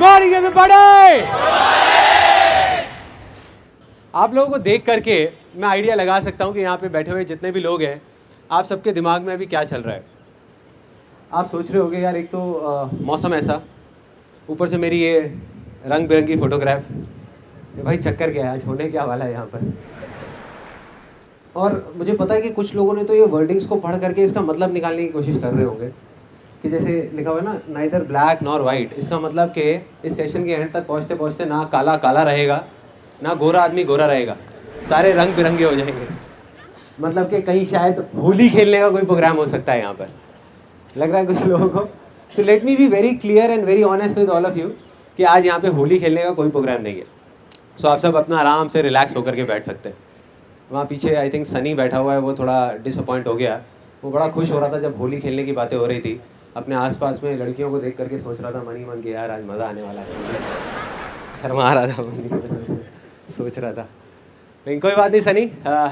Morning everybody. आप लोगों को देख करके मैं आइडिया लगा सकता हूँ कि यहाँ पे बैठे हुए जितने भी लोग हैं, आप सबके दिमाग में अभी क्या चल रहा है। आप सोच रहे होगे यार, एक तो मौसम ऐसा, ऊपर से मेरी ये रंग बिरंगी फोटोग्राफ, भाई चक्कर क्या है आज, होने क्या वाला है यहाँ पर। और मुझे पता है कि कुछ लोगों ने तो ये वर्डिंग्स को पढ़ करके इसका मतलब निकालने की कोशिश कर रहे होंगे कि जैसे लिखा हुआ है ना, नाइदर ब्लैक नॉर वाइट। इसका मतलब कि इस सेशन के एंड तक पहुँचते पहुँचते ना काला काला रहेगा, ना गोरा आदमी गोरा रहेगा, सारे रंग बिरंगे हो जाएंगे। मतलब कि कहीं शायद होली खेलने का कोई प्रोग्राम हो सकता है यहाँ पर, लग रहा है कुछ लोगों को। So let me be very clear and very honest with all of you कि आज यहाँ पे होली खेलने का कोई प्रोग्राम नहीं है। सो आप सब अपना आराम से रिलैक्स होकर के बैठ सकते हैं। वहाँ पीछे आई थिंक सनी बैठा हुआ है, वो थोड़ा डिसअपॉइंट हो गया। वो बड़ा खुश हो रहा था जब होली खेलने की बातें हो रही थी। अपने आसपास में लड़कियों को देख करके सोच रहा था मन ही मन के, यार आज मज़ा आने वाला है। शर्मा आ रहा था सोच रहा था, लेकिन कोई बात नहीं सनी,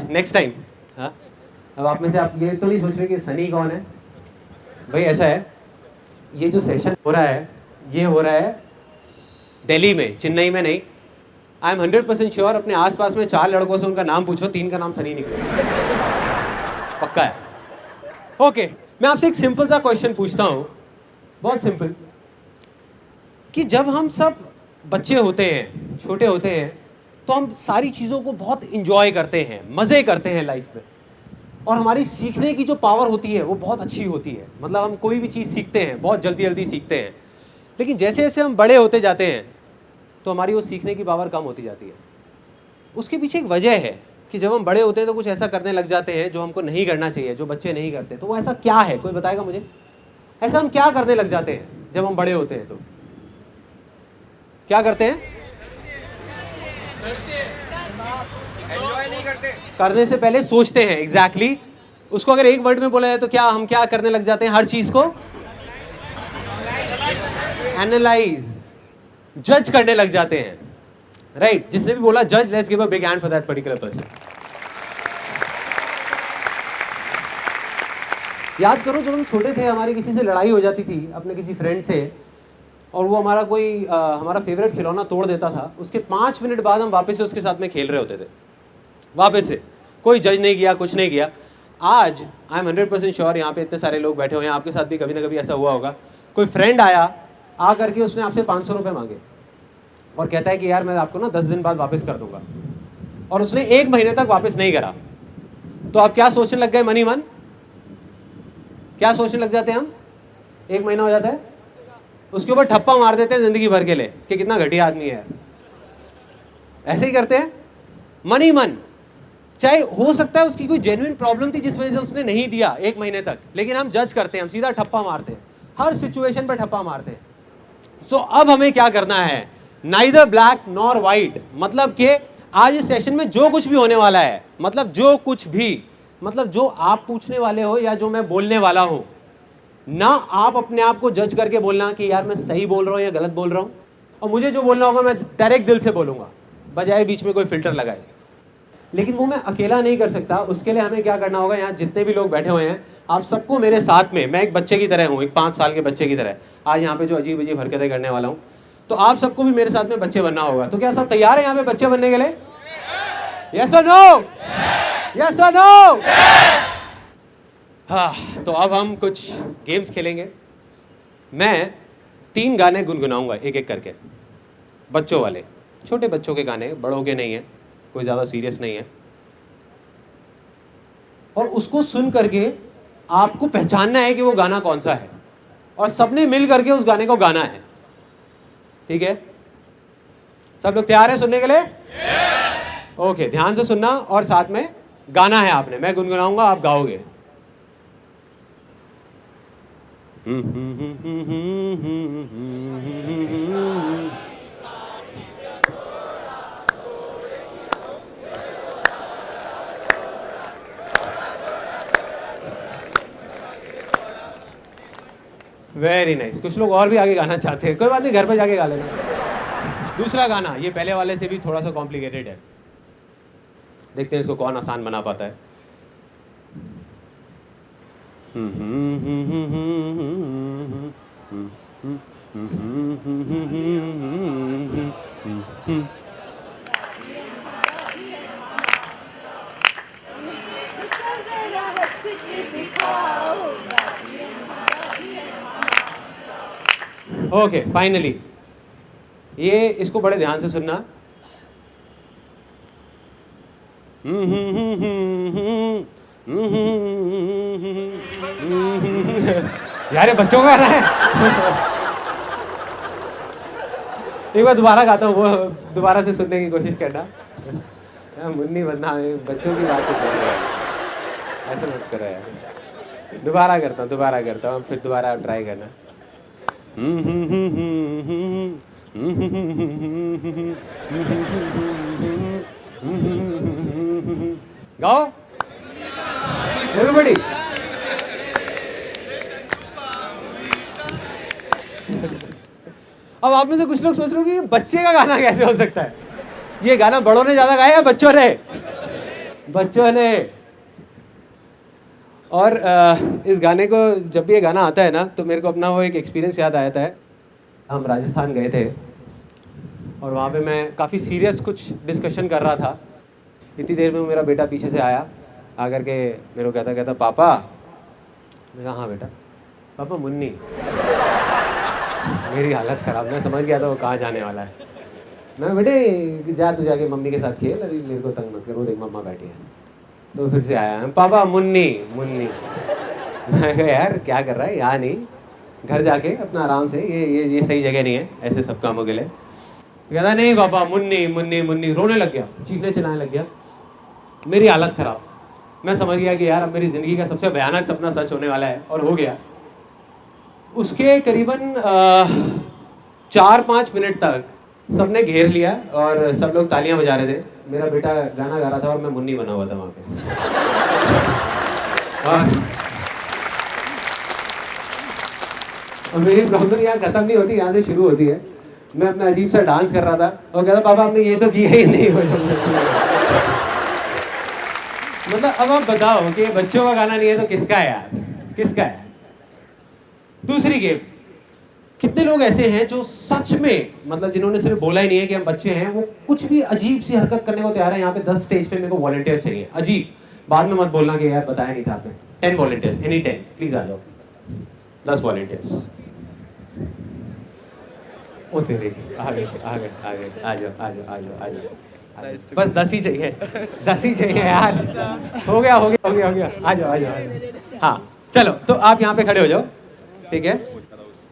नेक्स्ट टाइम। हाँ, अब आप में से आप ये तो नहीं सोच रहे कि सनी कौन है। भाई ऐसा है, ये जो सेशन हो रहा है ये हो रहा है दिल्ली में, चेन्नई में नहीं। आई एम 100% श्योर, अपने आसपास में 4 लड़कों से उनका नाम पूछो, 3 का नाम सनी निकलेगा, पक्का है। ओके, मैं आपसे एक सिंपल सा क्वेश्चन पूछता हूँ, बहुत सिंपल, कि जब हम सब बच्चे होते हैं, छोटे होते हैं, तो हम सारी चीज़ों को बहुत इंजॉय करते हैं, मज़े करते हैं लाइफ में, और हमारी सीखने की जो पावर होती है वो बहुत अच्छी होती है। मतलब हम कोई भी चीज़ सीखते हैं बहुत जल्दी जल्दी सीखते हैं, लेकिन जैसे जैसे हम बड़े होते जाते हैं तो हमारी वो सीखने की पावर कम होती जाती है। उसके पीछे एक वजह है कि जब हम बड़े होते हैं तो कुछ ऐसा करने लग जाते हैं जो हमको नहीं करना चाहिए, जो बच्चे नहीं करते। तो वो ऐसा क्या है, कोई बताएगा मुझे? ऐसा हम क्या करने लग जाते हैं जब हम बड़े होते हैं? तो क्या करते हैं? करने से पहले सोचते हैं। एग्जैक्टली उसको अगर एक वर्ड में बोला जाए तो क्या हम क्या करने लग जाते हैं? हर चीज को एनालाइज, जज करने लग जाते हैं। राइट, जिसने भी बोला जज, let's give a big hand for that particular person. याद करो जब हम छोटे थे, हमारी किसी से लड़ाई हो जाती थी, अपने किसी फ्रेंड से, और वो हमारा कोई हमारा फेवरेट खिलौना तोड़ देता था, उसके 5 मिनट बाद हम वापस से उसके साथ में खेल रहे होते थे, वापस से। कोई जज नहीं किया, कुछ नहीं किया। आज आई एम 100% श्योर, यहाँ पे इतने सारे लोग बैठे हुए हैं, आपके साथ भी कभी ना कभी ऐसा हुआ होगा। कोई फ्रेंड आया, आ करके उसने आपसे 500 रुपये मांगे और कहता है कि यार मैं आपको ना 10 दिन बाद वापस कर दूंगा, और उसने 1 महीने तक वापस नहीं करा। तो आप क्या सोचने लग गए? मन ही मन क्या सोचने लग जाते हैं हम? 1 महीना हो जाता है, उसके ऊपर ठप्पा मार देते हैं जिंदगी भर के लिए कि कितना घटिया आदमी है। ऐसे ही करते हैं मन ही मन। चाहे हो सकता है उसकी कोई जेन्युइन प्रॉब्लम थी जिस वजह से उसने नहीं दिया 1 महीने तक, लेकिन हम जज करते हैं, हम सीधा ठप्पा मारते हैं, हर सिचुएशन पर ठप्पा मारते हैं। सो अब हमें क्या करना है? Neither black nor white. मतलब कि आज इस सेशन में जो कुछ भी होने वाला है, मतलब जो कुछ भी, मतलब जो आप पूछने वाले हो या जो मैं बोलने वाला हूं, ना आप अपने आप को जज करके बोलना कि यार मैं सही बोल रहा हूं या गलत बोल रहा हूं, और मुझे जो बोलना होगा मैं डायरेक्ट दिल से बोलूंगा, बजाय बीच में कोई फिल्टर लगाए। लेकिन वो मैं अकेला नहीं कर सकता। उसके लिए हमें क्या करना होगा? यहाँ जितने भी लोग बैठे हुए हैं, आप सबको मेरे साथ में, मैं एक बच्चे की तरह हूँ, एक 5 साल के बच्चे की तरह आज यहाँ पे जो अजीब अजीब हरकतें करने वाला हूँ, तो आप सबको भी मेरे साथ में बच्चे बनना होगा। तो क्या सब तैयार है यहाँ पे बच्चे बनने के लिए? यस और नो? यस और नो? हाँ, तो अब हम कुछ गेम्स खेलेंगे। मैं 3 गाने गुनगुनाऊंगा एक एक करके, बच्चों वाले, छोटे बच्चों के गाने, बड़ों के नहीं है, कोई ज़्यादा सीरियस नहीं है। और उसको सुन करके आपको पहचानना है कि वो गाना कौन सा है, और सबने मिल करके उस गाने को गाना है। ठीक है? सब लोग तैयार हैं सुनने के लिए? ओके, ध्यान से सुनना और साथ में गाना है आपने। मैं गुनगुनाऊंगा, आप गाओगे। Very nice. कुछ लोग और भी आगे गाना चाहते हैं, कोई बात नहीं, घर पे जाके गा लेना। दूसरा गाना, ये पहले वाले से भी थोड़ा सा कॉम्प्लिकेटेड है, देखते हैं इसको कौन आसान बना पाता है। ओके फाइनली, ये इसको बड़े ध्यान से सुनना। यार ये बच्चों का गाना है। एक बार दोबारा गाता हूँ, वो दोबारा से सुनने की कोशिश करना। मुन्नी बनना बच्चों की बात कर रहे हैं, ऐसे मत करो यार। दोबारा करता हूँ फिर दोबारा ट्राई करना। गाओ एवरीबॉडी। अब आप में से कुछ लोग सोच रहे हो कि बच्चे का गाना कैसे हो सकता है। ये गाना बड़ों ने ज्यादा गाया या बच्चों ने? बच्चों ने। और इस गाने को जब भी ये गाना आता है ना, तो मेरे को अपना वो एक एक्सपीरियंस याद आता है। हम राजस्थान गए थे और वहाँ पे मैं काफ़ी सीरियस कुछ डिस्कशन कर रहा था। इतनी देर में मेरा बेटा पीछे से आया, आकर के मेरे को कहता पापा। मैं कहा हाँ बेटा। पापा मुन्नी। मेरी हालत ख़राब, मैं समझ गया था वो कहाँ जाने वाला है। मैं बेटे जा तू जाके मम्मी के साथ खेल, अभी मेरे को तंग मत कर, वो देख मम्मा बैठी है। तो फिर से आया, पापा मुन्नी। मैं कहा यार क्या कर रहा है, यहाँ नहीं, घर जाके अपना आराम से, ये सही जगह नहीं है ऐसे सब कामों के लिए। कहता नहीं पापा मुन्नी। रोने लग गया, चीखने चिल्लाने लग गया। मेरी हालत ख़राब। मैं समझ गया कि यार अब मेरी ज़िंदगी का सबसे भयानक सपना सच होने वाला है, और हो गया। उसके करीबन 4-5 मिनट तक सबने घेर लिया और सब लोग तालियां बजा रहे थे। मेरा बेटा गाना गा रहा था और मैं मुन्नी बना हुआ था वहाँ पे। और मेरी प्रॉब्लम यहाँ खत्म नहीं होती, यहाँ से शुरू होती है। मैं अपना अजीब सा डांस कर रहा था और कहता पापा हमने ये तो किया ही नहीं। मतलब अब आप बताओ कि बच्चों का गाना नहीं है तो किसका है यार, किसका है? दूसरी गेम, कितने लोग ऐसे हैं जो सच में, मतलब जिन्होंने सिर्फ बोला ही नहीं है कि हम बच्चे हैं, वो कुछ भी अजीब सी हरकत करने को तैयार है। यहाँ पे 10 स्टेज पे मेरे को वॉलंटियर्स चाहिए, अजीब। बाद में मत बोलना कि यार बताया नहीं था आपने। 10 वॉलंटियर्स, एनी 10 प्लीज आ जाओ। 10 वॉलंटियर्स। ओ तेरे आ गए आ जाओ। बस 10 ही चाहिए, 10 ही चाहिए यार। हो गया। आ जाओ। हाँ चलो, तो आप यहाँ पे खड़े हो जाओ, ठीक है।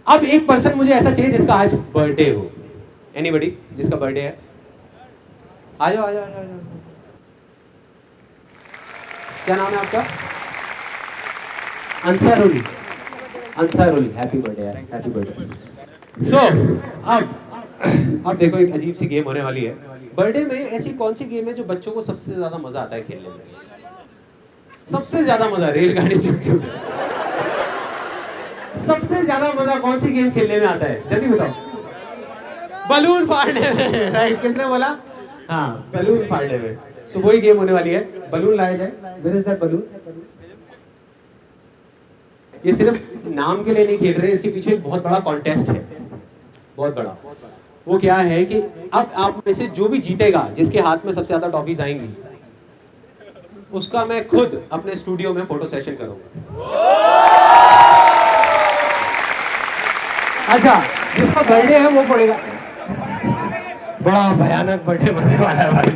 अब एक पर्सन मुझे ऐसा चाहिए जिसका आज बर्थडे हो। एनीबडी जिसका बर्थडे है, आ जाओ। क्या नाम है आपका? अंसारुली। हैप्पी बर्थडे यार, हैप्पी बर्थडे। सो अब देखो, एक अजीब सी गेम होने वाली है। बर्थडे में ऐसी कौन सी गेम है जो बच्चों को सबसे ज्यादा मजा आता है खेलने में? सबसे ज्यादा मजा रेलगाड़ी चुक। सबसे ज्यादा मजा कौन सी गेम खेलने में आता है, जल्दी बताओ। बलून फाड़ने में, राइट। किसने बोला? हाँ, बलून फाड़ने में। तो वही गेम होने वाली है। बलून लाया जाए। Where is that balloon? ये सिर्फ नाम के लिए नहीं खेल रहे, इसके पीछे एक बहुत बड़ा कॉन्टेस्ट है, बहुत बड़ा। वो क्या है कि अब आप में से जो भी जीतेगा, जिसके हाथ में सबसे ज्यादा टॉफीज आएंगी, उसका मैं खुद अपने स्टूडियो में फोटो सेशन करूंगा। अच्छा, जिसका बर्थडे है वो पड़ेगा। बड़ा भयानक बर्थडे बनने वाला है भाई।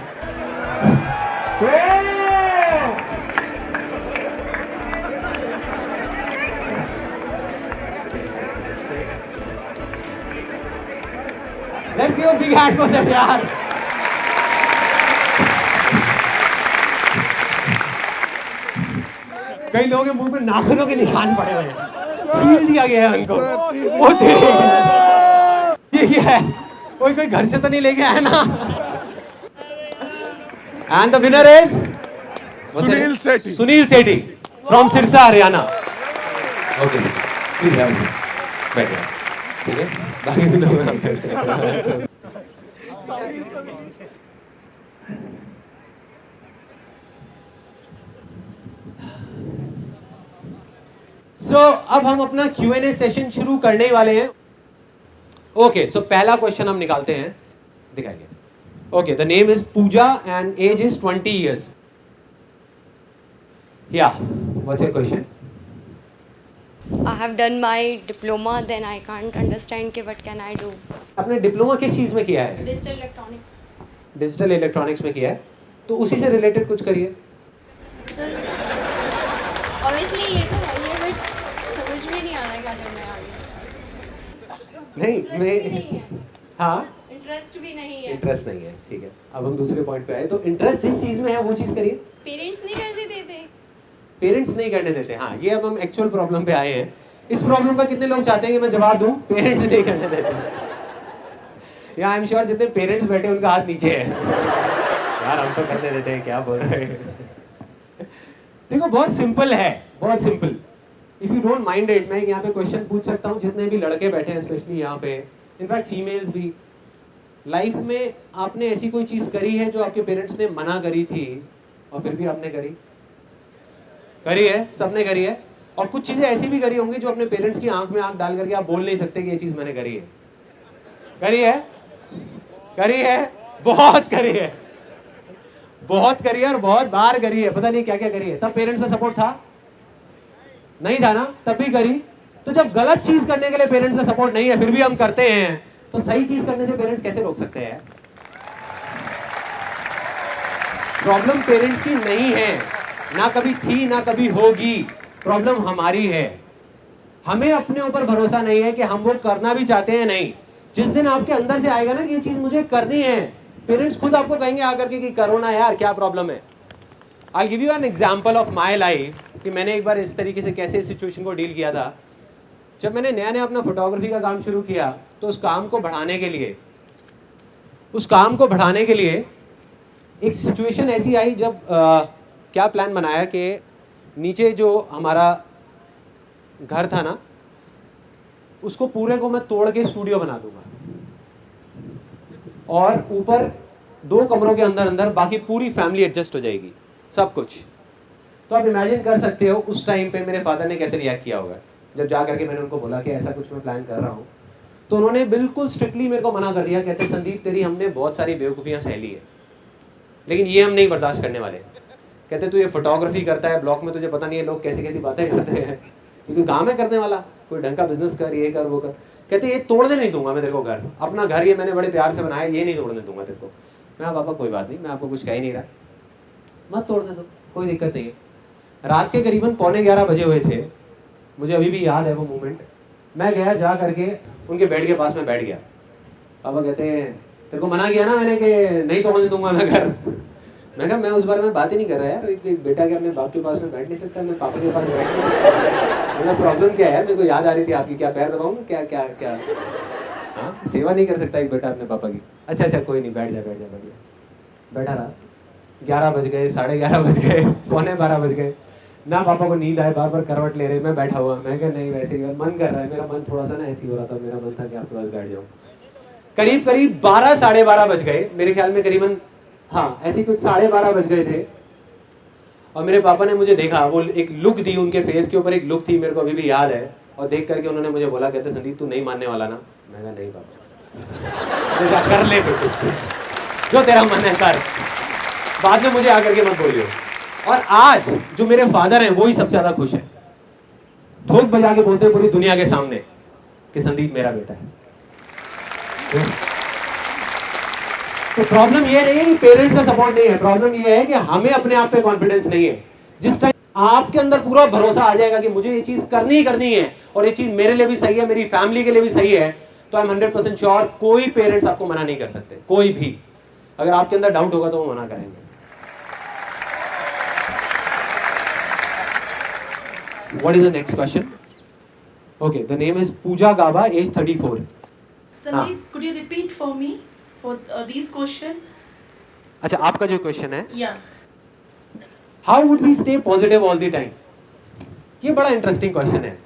Let's give a big hand for them यार। कई लोगों के मुंह पे नाखूनों के निशान पड़े हुए हैं, छील दिया गया है उनको। ये क्या है? कोई घर से तो नहीं लेके आया ना? And the winner is Sunil Sethi from Sirsa Haryana. Okay, बैठिए, ठीक है। बाकी लोग अब हम अपना Q&A सेशन शुरू करने वाले हैं। ओके, सो पहला क्वेश्चन हम निकालते हैं, दिखाइए। Okay, the name is Pooja and age is 20 years. Yeah, what's your question? I have done my diploma, then I can't understand कि what can I do. आपने डिप्लोमा किस चीज में किया है? Digital electronics. डिजिटल इलेक्ट्रॉनिक्स में किया है, तो उसी से रिलेटेड कुछ करिए। So, obviously ये तो है ही है, but समझ में नहीं आ रहा क्या करना है आगे। नहीं मैं हाँ, इंटरेस्ट भी नहीं है। इंटरेस्ट नहीं है, ठीक है। अब हम दूसरे पॉइंट पे आए, तो इंटरेस्ट जिस चीज में है वो चीज करिए। पेरेंट्स नहीं करने देते। पेरेंट्स नहीं करने देते, हाँ, ये अब हम एक्चुअल प्रॉब्लम पे आए हैं। इस प्रॉब्लम का कितने लोग चाहते हैं कि मैं जवाब दूं? पेरेंट्स नहीं करने देते। या आई एम श्योर जितने पेरेंट्स बैठे उनका हाथ नीचे है। यार हम तो करने देते हैं, क्या बोल रहे हैं। देखो बहुत सिंपल है, बहुत simple. If you don't mind it, मैं यहाँ पे क्वेश्चन पूछ सकता हूँ, जितने भी लड़के बैठे हैं स्पेशली यहाँ पे, इनफैक्ट फीमेल्स भी, लाइफ में आपने ऐसी कोई चीज करी है जो आपके पेरेंट्स ने मना करी थी और फिर भी आपने करी है? सबने करी है। और कुछ चीजें ऐसी भी करी होंगी जो अपने पेरेंट्स की आंख में आंख डाल करके आप बोल नहीं सकते कि ये चीज मैंने करी है। करी है, बहुत करी है, बहुत करी है और बहुत बार करी है, पता नहीं क्या क्या करी है। तब पेरेंट्स का सपोर्ट था? नहीं था ना, तब भी करी। तो जब गलत चीज करने के लिए पेरेंट्स का सपोर्ट नहीं है फिर भी हम करते हैं, तो सही चीज करने से पेरेंट्स कैसे रोक सकते हैं? प्रॉब्लम पेरेंट्स की नहीं है, ना कभी थी ना कभी होगी, प्रॉब्लम हमारी है। हमें अपने ऊपर भरोसा नहीं है कि हम वो करना भी चाहते हैं नहीं। जिस दिन आपके अंदर से आएगा ना कि ये चीज मुझे करनी है, पेरेंट्स खुद आपको कहेंगे आकर के कि करो ना यार, क्या प्रॉब्लम है। I give you an example of my life कि मैंने एक बार इस तरीके से कैसे इस सिचुएशन को डील किया था। जब मैंने नया नया अपना फोटोग्राफी का काम शुरू किया, तो उस काम को बढ़ाने के लिए एक सिचुएशन ऐसी आई जब क्या प्लान बनाया कि नीचे जो हमारा घर था ना, उसको पूरे को मैं तोड़ के स्टूडियो बना दूंगा और ऊपर 2 कमरों के अंदर अंदर बाकी पूरी फैमिली एडजस्ट हो जाएगी, सब कुछ। तो आप इमेजिन कर सकते हो उस टाइम पे मेरे फादर ने कैसे रिएक्ट किया होगा जब जा करके मैंने उनको बोला कि ऐसा कुछ मैं प्लान कर रहा हूँ। तो उन्होंने बिल्कुल स्ट्रिक्टली मेरे को मना कर दिया, कहते संदीप तेरी हमने बहुत सारी बेवकूफ़ियाँ सह ली है, लेकिन ये हम नहीं बर्दाश्त करने वाले। कहते तू ये फोटोग्राफी करता है ब्लॉक में, तुझे पता नहीं है लोग कैसी कैसी बातें करते हैं, क्योंकि काम है करने वाला, कोई ढंग का बिजनेस कर, ये कर वो कर। कहते ये तोड़ने नहीं दूंगा मैं तेरे को घर, अपना घर ये मैंने बड़े प्यार से बनाया, ये नहीं तोड़ने दूंगा तेरे को। मैं पापा कोई बात नहीं, मैं आपको कुछ कह ही नहीं रहा, मत तोड़ने दो, कोई दिक्कत नहीं है। रात के करीबन 11:15 बजे हुए थे, मुझे अभी भी याद है वो मोमेंट। मैं गया, जा करके उनके बेड के पास में बैठ गया। पापा कहते हैं तेरे को मना किया ना मैंने कि नहीं तोड़ने दूंगा मैं घर। मैं कहा मैं उस बारे में बात ही नहीं कर रहा यार, एक बेटा के अपने बाप के पास में बैठ नहीं सकता, मैं पापा के पास बैठ नहीं सकता। मेरा प्रॉब्लम क्या है यार, मेरे को याद आ रही थी आपकी, क्या पैर दबाऊंगा, क्या क्या क्या, हाँ सेवा नहीं कर सकता एक बेटा अपने पापा की। अच्छा कोई नहीं, बैठ जा। बैठा रहा, 11 बज गए, 11:30 बज गए, 11:45 बज गए, ना पापा को नींद आए, बार बार करवट ले रहे, मैं बैठा हुआ। मैं कहा नहीं वैसे ही मन कर रहा है, मेरा मन थोड़ा सा ना ऐसे हो रहा था, मेरा मन था कि आपके पास बैठ जाऊँ। करीब 12 साढ़े 12 बज गए मेरे ख्याल में, करीबन हाँ ऐसे कुछ 12:30 बज गए थे। और मेरे पापा ने मुझे देखा, वो एक लुक दी, उनके फेस के ऊपर एक लुक थी, मेरे को अभी भी याद है। और देख करके उन्होंने मुझे बोला, कहते संदीप तू नहीं मानने वाला ना। मैं कहा नहीं पापा, कर ले फिर जो तेरा मन है कर, बाद में मुझे आकर के मत बोलियो। और आज जो मेरे फादर हैं वो ही सबसे ज्यादा खुश है, ठोक बजा के बोलते हैं पूरी दुनिया के सामने कि संदीप मेरा बेटा है। तो प्रॉब्लम ये नहीं है कि पेरेंट्स का सपोर्ट नहीं है, प्रॉब्लम ये है कि हमें अपने आप पे कॉन्फिडेंस नहीं है। जिस टाइम आपके अंदर पूरा भरोसा आ जाएगा कि मुझे ये चीज करनी ही करनी है और ये चीज मेरे लिए भी सही है, मेरी फैमिली के लिए भी सही है, तो आई एम 100% श्योर कोई पेरेंट्स आपको मना नहीं कर सकते, कोई भी। अगर आपके अंदर डाउट होगा तो वो मना करेंगे। What is the next question? Okay, the name is Pooja Gaba, age 34. Sandeep, could you repeat for me for these question? अच्छा, आपका जो क्वेश्चन है, Yeah. How would we stay positive all the time? ये बड़ा interesting question है।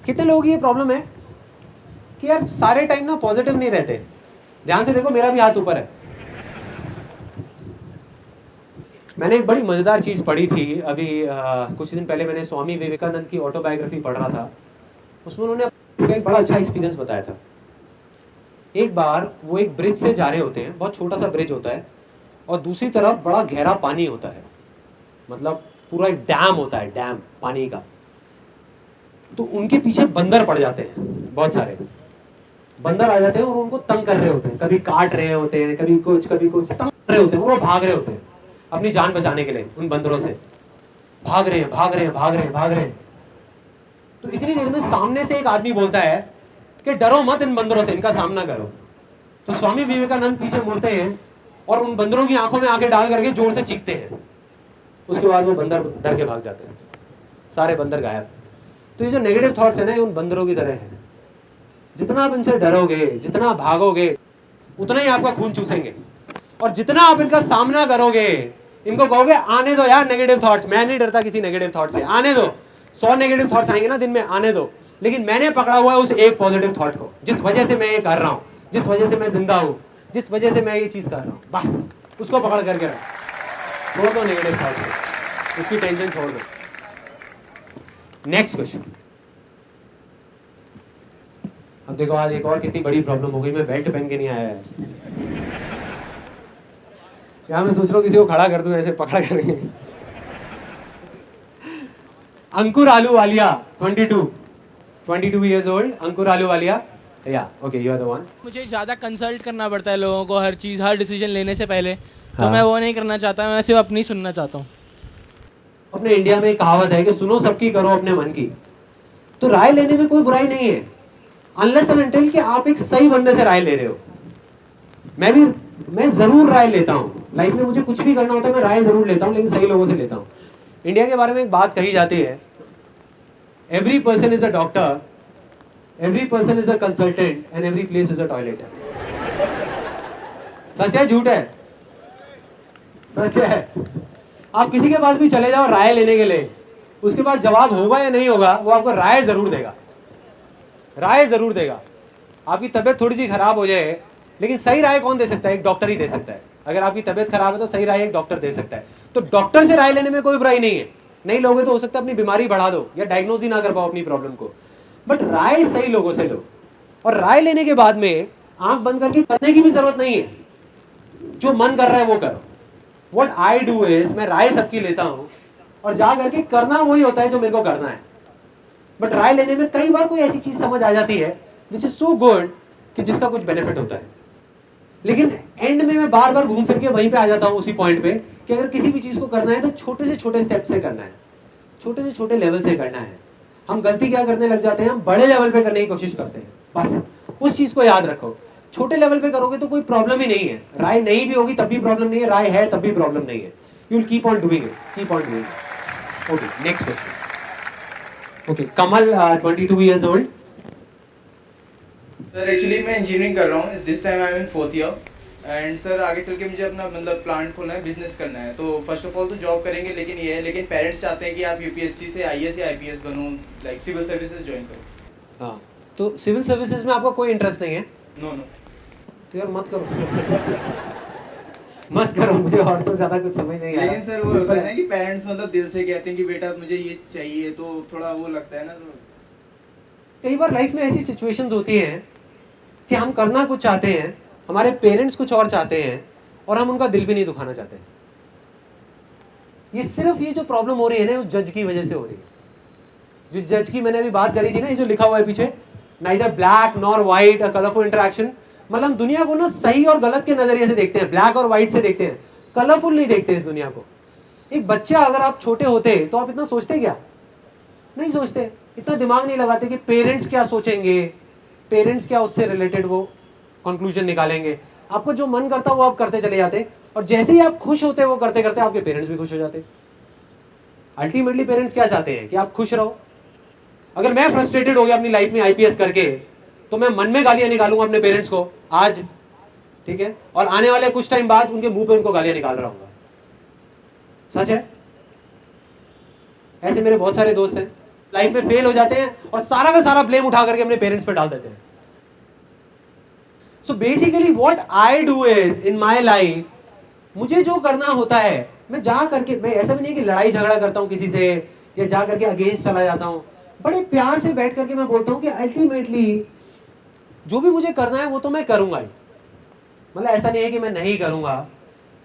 कितने लोगों की ये प्रॉब्लम है कि यार सारे टाइम ना पॉजिटिव नहीं रहते। ध्यान से देखो, मेरा भी हाथ ऊपर है। मैंने एक बड़ी मजेदार चीज पढ़ी थी अभी कुछ दिन पहले। मैंने स्वामी विवेकानंद की ऑटोबायोग्राफी पढ़ रहा था। उसमें उन्होंने उसका एक बड़ा अच्छा एक्सपीरियंस बताया था। एक बार वो एक ब्रिज से जा रहे होते हैं, बहुत छोटा सा ब्रिज होता है, और दूसरी तरफ बड़ा गहरा पानी होता है, मतलब पूरा एक डैम होता है, डैम पानी का। तो उनके पीछे बंदर पड़ जाते हैं, बहुत सारे बंदर आ जाते हैं और उनको तंग कर रहे होते हैं, कभी काट रहे होते हैं, कभी कुछ तंग कर रहे होते हैं, और वो भाग रहे होते हैं अपनी जान बचाने के लिए। उन बंदरों से भाग रहे हैं। तो इतनी देर में सामने से एक आदमी बोलता है कि डरो मत इन बंदरों से, इनका सामना करो। तो स्वामी विवेकानंद पीछे मुड़ते हैं और उन बंदरों की आंखों में आंखें डाल करके जोर से चीखते हैं। उसके बाद वो बंदर डर के भाग जाते हैं, सारे बंदर गायब। तो ये जो नेगेटिव थॉट्स है ना, ये उन बंदरों की तरह है। जितना आप इनसे डरोगे, जितना भागोगे, उतना ही आपका खून चूसेंगे। और जितना आप इनका सामना करोगे, इनको कहोगे आने दो यार नेगेटिव थॉट्स, मैं नहीं डरता किसी नेगेटिव थॉट से, आने दो, 100 नेगेटिव थॉट्स आएंगे ना दिन में, आने दो, लेकिन मैंने पकड़ा हुआ है उस एक पॉजिटिव थॉट को, जिस वजह से मैं ये कर रहा हूँ, जिस वजह से मैं जिंदा हूँ, जिस वजह से मैं ये चीज कर रहा हूँ, बस उसको पकड़ करके रख, छोड़ दो नेगेटिव थॉट्स को, उसकी टेंशन छोड़ दो। Next question. अब देखो आज एक और कितनी बड़ी प्रॉब्लम हो गई, मैं बेल्ट पहन के नहीं आया यार। यहाँ मैं सोच रहा हूँ किसी को खड़ा कर दूं, ऐसे पकड़ा करेंगे। अंकुर आलूवालिया 22 years old, अंकुर आलूवालिया, या okay you are the one. मुझे ज़्यादा कंसल्ट करना पड़ता है लोगों को हर चीज़, हर डिसीजन लेने से पहले, तो हाँ। मैं वो नहीं करना चाहता, मैं सिर्फ अपनी सुनना चाहता हूँ। अपने इंडिया में एक कहावत है कि सुनो सबकी करो अपने मन की। तो राय लेने में कोई बुराई नहीं है, अनलेस एंड अनटिल कि आप एक सही बंदे से राय ले रहे हो। मैं जरूर राय लेता हूँ लाइफ में, मुझे कुछ भी करना होता है मैं राय जरूर लेता हूँ, लेकिन सही लोगों से लेता हूँ। इंडिया के बारे में एक बात कही जाती है, every person is a doctor, every person is a consultant and every place is a toilet. सच है झूठ है? सच है। आप किसी के पास भी चले जाओ राय लेने के लिए, उसके पास जवाब होगा या नहीं होगा, वो आपको राय जरूर देगा, राय जरूर देगा। आपकी तबीयत थोड़ी सी खराब हो जाए, लेकिन सही राय कौन दे सकता है? एक डॉक्टर ही दे सकता है। अगर आपकी तबीयत खराब है तो सही राय एक डॉक्टर दे सकता है। तो डॉक्टर से राय लेने में कोई बुराई नहीं है। नहीं लोगे तो हो सकता है अपनी बीमारी बढ़ा दो या डायग्नोज ही ना कर पाओ अपनी प्रॉब्लम को, बट राय सही लोगों से लो। और राय लेने के बाद में आंख बंद करके करने की भी जरूरत नहीं है, जो मन कर रहा है वो करो। व्हाट आई डू इज, मैं राय सबकी लेता हूँ और जा करके करना वही होता है जो मेरे को करना है। बट राय लेने में कई बार कोई ऐसी चीज समझ आ जाती है विच इज सो गुड कि जिसका कुछ बेनिफिट होता है, लेकिन एंड में मैं बार बार घूम फिर के वहीं पे आ जाता हूँ उसी पॉइंट पे कि अगर किसी भी चीज को करना है तो छोटे से छोटे स्टेप से करना है, छोटे से छोटे लेवल से करना है। हम गलती क्या करने लग जाते हैं, हम बड़े लेवल पे करने की कोशिश करते हैं। बस उस चीज को याद रखो, छोटे लेवल पे करोगे तो कोई प्रॉब्लम ही नहीं है। राय नहीं भी होगी तब भी प्रॉब्लम नहीं है, राय है तब भी प्रॉब्लम नहीं है। You will keep on doing it, keep on doing it. Okay next question. Okay Kamal 22 years old। Sir actually मैं इंजीनियरिंग कर रहा हूँ, this time I am in 4th year. And sir आगे चल के मुझे अपना मतलब प्लांट खोलना है, बिजनेस करना है। तो फर्स्ट ऑफ ऑल तो जॉब करेंगे, लेकिन ये है, लेकिन पेरेंट्स चाहते हैं कि आप यूपीएससी से आईएएस या आईपीएस बनो, लाइक सिविल सर्विसेज ज्वाइन करो। हाँ तो सिविल सर्विसेज में आपका कोई इंटरेस्ट नहीं है? No no. तो यार मत करो मत करो, मुझे और तो ज्यादा कुछ समझ नहीं आ रहा। लेकिन सर वो होता है ना कि पेरेंट्स मतलब दिल से कहते हैं कि बेटा मुझे ये चाहिए, तो थोड़ा वो लगता है ना। तो कई बार लाइफ में ऐसी सिचुएशंस होती हैं कि हम करना कुछ चाहते हैं, हमारे पेरेंट्स कुछ और चाहते हैं, और हम उनका दिल भी नहीं दुखाना चाहते। ये सिर्फ ये जो प्रॉब्लम हो रही है ना उस जज की वजह से हो रही है। जिस जज की मैंने अभी बात करी थी ना, ये जो लिखा हुआ है पीछे, नाइदर ब्लैक नॉर व्हाइट, अ कलरफुल इंटरेक्शन, मतलब दुनिया को ना सही और गलत के नजरिए से देखते हैं, ब्लैक और व्हाइट से देखते हैं, कलरफुल नहीं देखते इस दुनिया को। एक बच्चा अगर आप छोटे होते तो आप इतना सोचते क्या? नहीं सोचते, इतना दिमाग नहीं लगाते कि पेरेंट्स क्या सोचेंगे, पेरेंट्स क्या उससे रिलेटेड वो कंक्लूजन निकालेंगे। आपको जो मन करता वो आप करते चले जाते, और जैसे ही आप खुश होते वो करते करते आपके पेरेंट्स भी खुश हो जाते। अल्टीमेटली पेरेंट्स क्या चाहते हैं कि आप खुश रहो। अगर मैं फ्रस्ट्रेटेड हो गया अपनी लाइफ में आईपीएस करके, तो मैं मन में गालियां निकालूंगा अपने पेरेंट्स को आज, ठीक है, और आने वाले कुछ टाइम बाद उनके मुंह पे उनको गालियां निकाल रहा हूँ। सच है, ऐसे मेरे बहुत सारे दोस्त हैं, लाइफ में फेल हो जाते हैं और सारा का सारा ब्लेम उठा करके अपने पेरेंट्स पे डाल देते हैं। So basically what I do is in my life, मुझे जो करना होता है मैं जा करके, मैं ऐसा भी नहीं कि लड़ाई झगड़ा करता हूं किसी से या जा करके अगेंस्ट चला जाता हूं, बड़े प्यार से बैठ करके मैं बोलता हूँ कि अल्टीमेटली जो भी मुझे करना है वो तो मैं करूँगा ही, मतलब ऐसा नहीं है कि मैं नहीं करूँगा,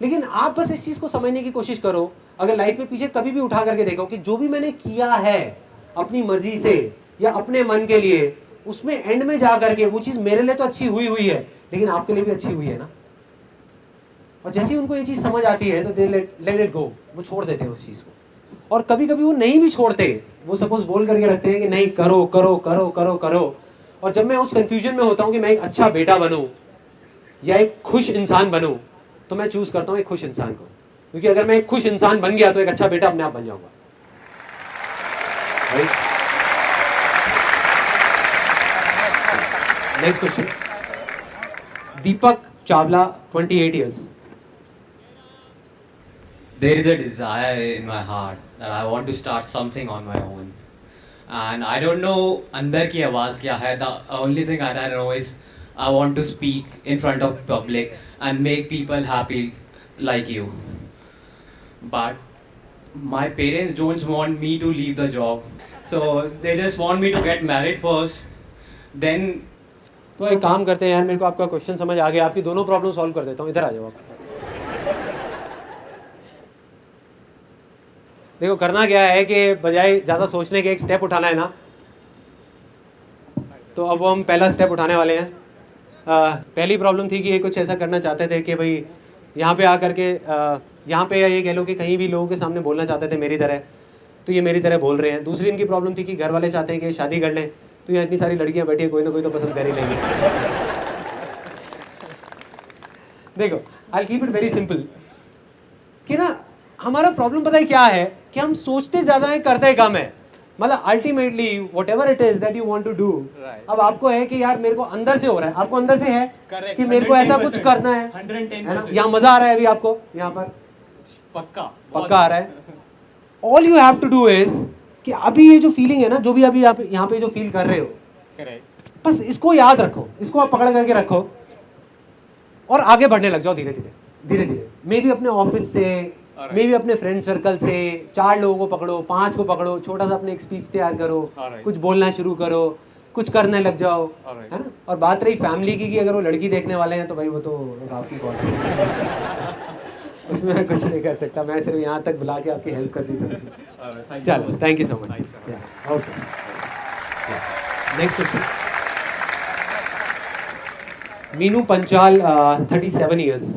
लेकिन आप बस इस चीज़ को समझने की कोशिश करो। अगर लाइफ में पीछे कभी भी उठा करके देखो कि जो भी मैंने किया है अपनी मर्जी से या अपने मन के लिए, उसमें एंड में जा करके वो चीज़ मेरे लिए तो अच्छी हुई है, लेकिन आपके लिए भी अच्छी हुई है ना। और जैसे ही उनको ये चीज़ समझ आती है तो दे लेट इट गो, वो छोड़ देते हैं उस चीज़ को। और कभी कभी वो नहीं भी छोड़ते, वो सपोज बोल करके रखते हैं कि नहीं करो करो करो करो करो। और जब मैं उस कंफ्यूजन में होता हूँ कि मैं एक अच्छा बेटा बनूं या एक खुश इंसान बनूं, तो मैं चूज करता हूँ एक खुश इंसान को, क्योंकि अगर मैं एक खुश इंसान बन गया तो एक अच्छा बेटा अपने आप बन जाऊंगा। Next question, Deepak Chawla, 28 years. There is a desire in my heart that I want to start something on my own, and I don't know अंदर की आवाज़ क्या है. The only thing that I know is I want to speak in front of public and make people happy like you. But my parents don't want me to leave the job, so they just want me to get married first, then. तो एक काम करते हैं यार, मेरे को आपका question समझ आ गया, आपकी दोनों प्रॉब्लम सॉल्व कर देता हूँ, इधर आ जाओ आप। देखो करना क्या है कि बजाय ज़्यादा सोचने के एक स्टेप उठाना है ना, तो अब वो हम पहला स्टेप उठाने वाले हैं। पहली प्रॉब्लम थी कि ये कुछ ऐसा करना चाहते थे कि भाई यहाँ पे आकर के यहाँ पे ये कह लो कि कहीं भी लोगों के सामने बोलना चाहते थे मेरी तरह, तो ये मेरी तरह बोल रहे हैं। दूसरी इनकी प्रॉब्लम थी कि घर वाले चाहते हैं कि शादी कर लें, तो यहाँ इतनी सारी लड़कियाँ बैठी हैं, कोई ना कोई तो पसंद कर ही लेंगे। देखो I keep it very simple कि ना हमारा प्रॉब्लम पता है क्या है कि हम सोचते ज़्यादा है करते कम है। मतलब ultimately whatever it is that you want to do, अब आपको है कि यार मेरे को अंदर से हो रहा है, आपको अंदर से है कि मेरे को ऐसा कुछ करना है, 110%। यहाँ मजा आ रहा है अभी आपको, यहाँ पर पक्का आ रहा है। All you have to do is कि अभी ये जो फीलिंग है ना, जो भी अभी आप यहाँ पे जो फील कर रहे हो, बस इसको याद रखो, इसको आप पकड़ करके रखो और आगे बढ़ने लग जाओ धीरे धीरे धीरे धीरे। मे भी अपने ऑफिस से, मे भी अपने फ्रेंड सर्कल से 4 लोगों को पकड़ो, 5 को पकड़ो, छोटा सा अपने एक स्पीच तैयार करो, कुछ बोलना शुरू करो, कुछ करने लग जाओ, है ना। और बात रही फैमिली की कि अगर वो लड़की देखने वाले हैं तो भाई वो तो आपकी कॉल, उसमें मैं कुछ नहीं कर सकता, मैं सिर्फ यहाँ तक बुला के आपकी हेल्प कर दी थी। चलो thank you so much. Okay next question, Meenu Panchal, 37 years.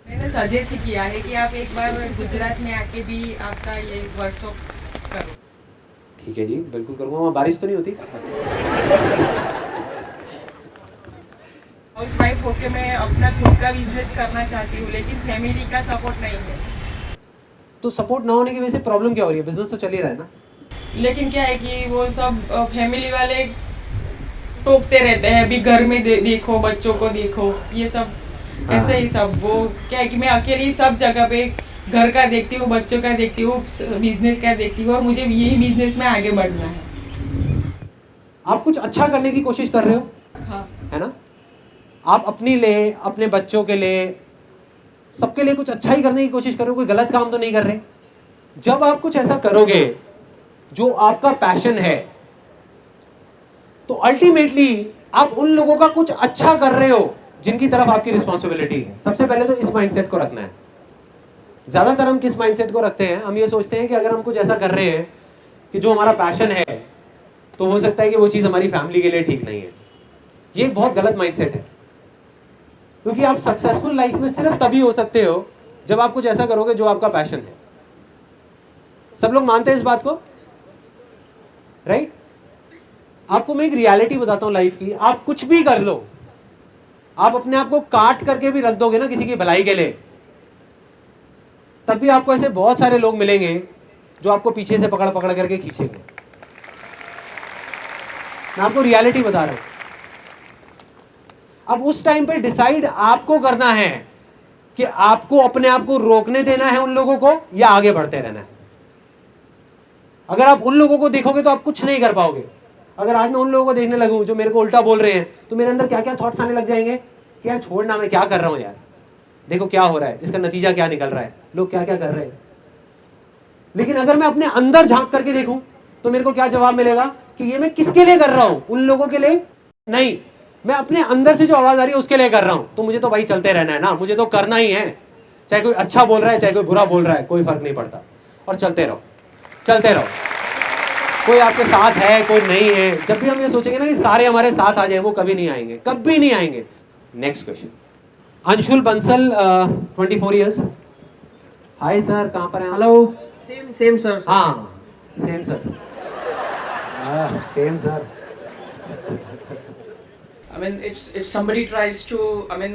मैंने सजेस्ट किया है कि आप एक बार गुजरात में आके भी आपका ये वर्कशॉप करो। ठीक है जी, बिल्कुल करूँगा। वहाँ बारिश तो नहीं होती? हाउस वाइफ होके मैं अपना खुद का बिजनेस करना चाहती हूँ, लेकिन फैमिली का सपोर्ट नहीं है। तो सपोर्ट ना होने की वजह से प्रॉब्लम क्या हो रही है? बिजनेस तो चल ही रहा है ना। लेकिन क्या है कि वो सब फैमिली वाले टोकते रहते हैं, अभी घर में देखो, बच्चों को देखो, ये सब ऐसे ही सब। वो क्या है कि मैं अकेली सब जगह पे घर का देखती हूँ, बच्चों का देखती हूँ, बिजनेस का देखती हूँ, और मुझे यही बिजनेस में आगे बढ़ना है। आप कुछ अच्छा करने की कोशिश कर रहे हो, हाँ है ना। आप अपने लिए, अपने बच्चों के लिए, सबके लिए कुछ अच्छा ही करने की कोशिश कर रहे हो, कोई गलत काम तो नहीं कर रहे। जब आप कुछ ऐसा करोगे जो आपका पैशन है, तो अल्टीमेटली आप उन लोगों का कुछ अच्छा कर रहे हो जिनकी तरफ आपकी रिस्पॉन्सिबिलिटी है। सबसे पहले तो इस माइंडसेट को रखना है। ज़्यादातर हम किस माइंडसेट को रखते हैं? हम ये सोचते हैं कि अगर हम कुछ ऐसा कर रहे हैं कि जो हमारा पैशन है, तो हो सकता है कि वो चीज़ हमारी फैमिली के लिए ठीक नहीं है। ये एक बहुत गलत माइंडसेट है, क्योंकि आप सक्सेसफुल लाइफ में सिर्फ तभी हो सकते हो जब आप कुछ ऐसा करोगे जो आपका पैशन है। सब लोग मानते हैं इस बात को, राइट? आपको मैं एक रियलिटी बताता हूँ लाइफ की। आप कुछ भी कर लो, आप अपने आप को काट करके भी रख दोगे ना किसी की भलाई के लिए, तब भी आपको ऐसे बहुत सारे लोग मिलेंगे जो आपको पीछे से पकड़ पकड़ करके खींचेंगे। मैं आपको रियलिटी बता रहा हूं। अब उस टाइम पे डिसाइड आपको करना है कि आपको अपने आप को रोकने देना है उन लोगों को, या आगे बढ़ते रहना है। अगर आप उन लोगों को देखोगे तो आप कुछ नहीं कर पाओगे। अगर आज मैं उन लोगों को देखने लगूं जो मेरे को उल्टा बोल रहे हैं, तो मेरे अंदर क्या क्या थॉट्स आने लग जाएंगे कि यार छोड़ना, मैं क्या कर रहा हूं यार, देखो क्या हो रहा है, इसका नतीजा क्या निकल रहा है, लोग क्या क्या कर रहे हैं। लेकिन अगर मैं अपने अंदर झांक करके देखूं तो मेरे को क्या जवाब मिलेगा कि ये मैं किसके लिए कर रहा हूं, उन लोगों के लिए नहीं, मैं अपने अंदर से जो आवाज आ रही है उसके लिए कर रहा हूं। तो मुझे तो भाई चलते रहना है ना, मुझे तो करना ही है, चाहे कोई अच्छा बोल रहा है चाहे कोई बुरा बोल रहा है, कोई फर्क नहीं पड़ता। और चलते रहो, चलते रहो। कोई आपके साथ है कोई नहीं है, जब भी हम ये सोचेंगे ना कि सारे हमारे साथ आ जाए, वो कभी नहीं आएंगे, कभी नहीं आएंगे। Next question, Anshul Bansal 24 years. Hi sir, कहाँ पर हैं? हेलो। Same sir. हाँ same sir, same sir. I mean, if somebody tries to, I mean,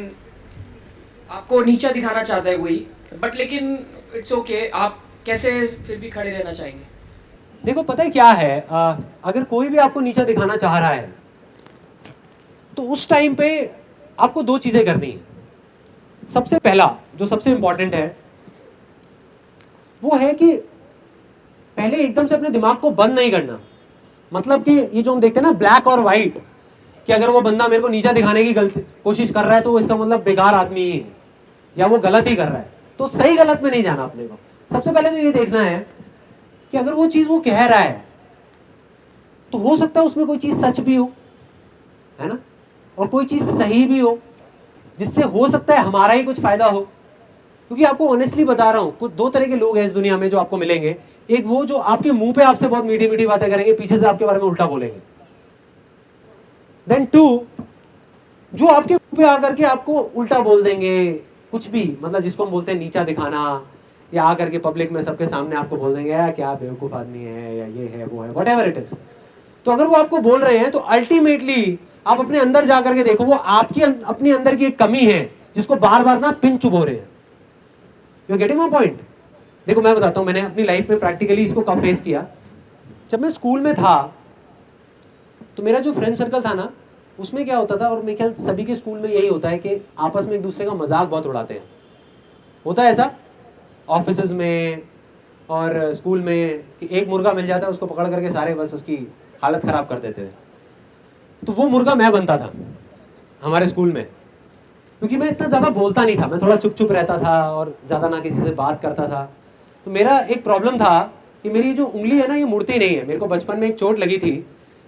आपको नीचा दिखाना चाहता है कोई, बट लेकिन इट्स ओके, आप कैसे फिर भी खड़े रहना चाहेंगे? देखो पता है क्या है, अगर कोई भी आपको नीचा दिखाना चाह रहा है तो उस टाइम पे आपको दो चीजें करनी है। सबसे पहला जो सबसे इंपॉर्टेंट है वो है कि पहले एकदम से अपने दिमाग को बंद नहीं करना। मतलब कि ये जो हम देखते हैं ना ब्लैक और व्हाइट, कि अगर वो बंदा मेरे को नीचा दिखाने की कोशिश कर रहा है तो वो इसका मतलब बेकार आदमी ही है या वो गलत ही कर रहा है। तो सही गलत में नहीं जाना अपने को। सबसे पहले तो ये देखना है कि अगर वो चीज वो कह रहा है तो हो सकता है उसमें कोई चीज सच भी हो, है ना, और कोई चीज सही भी हो, जिससे हो सकता है हमारा ही कुछ फायदा हो। क्योंकि आपको ऑनेस्टली बता रहा हूं, कुछ दो तरह के लोग हैं इस दुनिया में जो आपको मिलेंगे। एक वो जो आपके मुंह पे आपसे बहुत मीठी मीठी बातें करेंगे, पीछे से आपके बारे में उल्टा बोलेंगे। देन टू, जो आपके मुंह पे आकर के आपको उल्टा बोल देंगे कुछ भी, मतलब जिसको हम बोलते हैं नीचा दिखाना, या आकर के पब्लिक में सबके सामने आपको बोल देंगे यार क्या बेवकूफ आदमी है, या ये है वो है, व्हाटएवर इट इज। तो अगर वो आपको बोल रहे हैं तो अल्टीमेटली आप अपने अंदर जा करके देखो, वो आपकी अपनी अंदर की एक कमी है जिसको बार बार ना पिन चुभो रहे हैं। You getting my point? देखो मैं बताता हूँ, मैंने अपनी लाइफ में प्रैक्टिकली इसको कब फेस किया। जब मैं स्कूल में था तो मेरा जो फ्रेंड सर्कल था ना, उसमें क्या होता था, और मेरे ख्याल सभी के स्कूल में यही होता है कि आपस में एक दूसरे का मजाक बहुत उड़ाते हैं। होता है ऐसा ऑफिसेज में और स्कूल में कि एक मुर्गा मिल जाता है, उसको पकड़ करके सारे बस उसकी हालत ख़राब कर देते थे। तो वो मुर्गा मैं बनता था हमारे स्कूल में, क्योंकि मैं इतना ज़्यादा बोलता नहीं था, मैं थोड़ा चुप चुप रहता था और ज़्यादा ना किसी से बात करता था। तो मेरा एक प्रॉब्लम था कि मेरी जो उंगली है ना ये मुड़ती नहीं है। मेरे को बचपन में एक चोट लगी थी,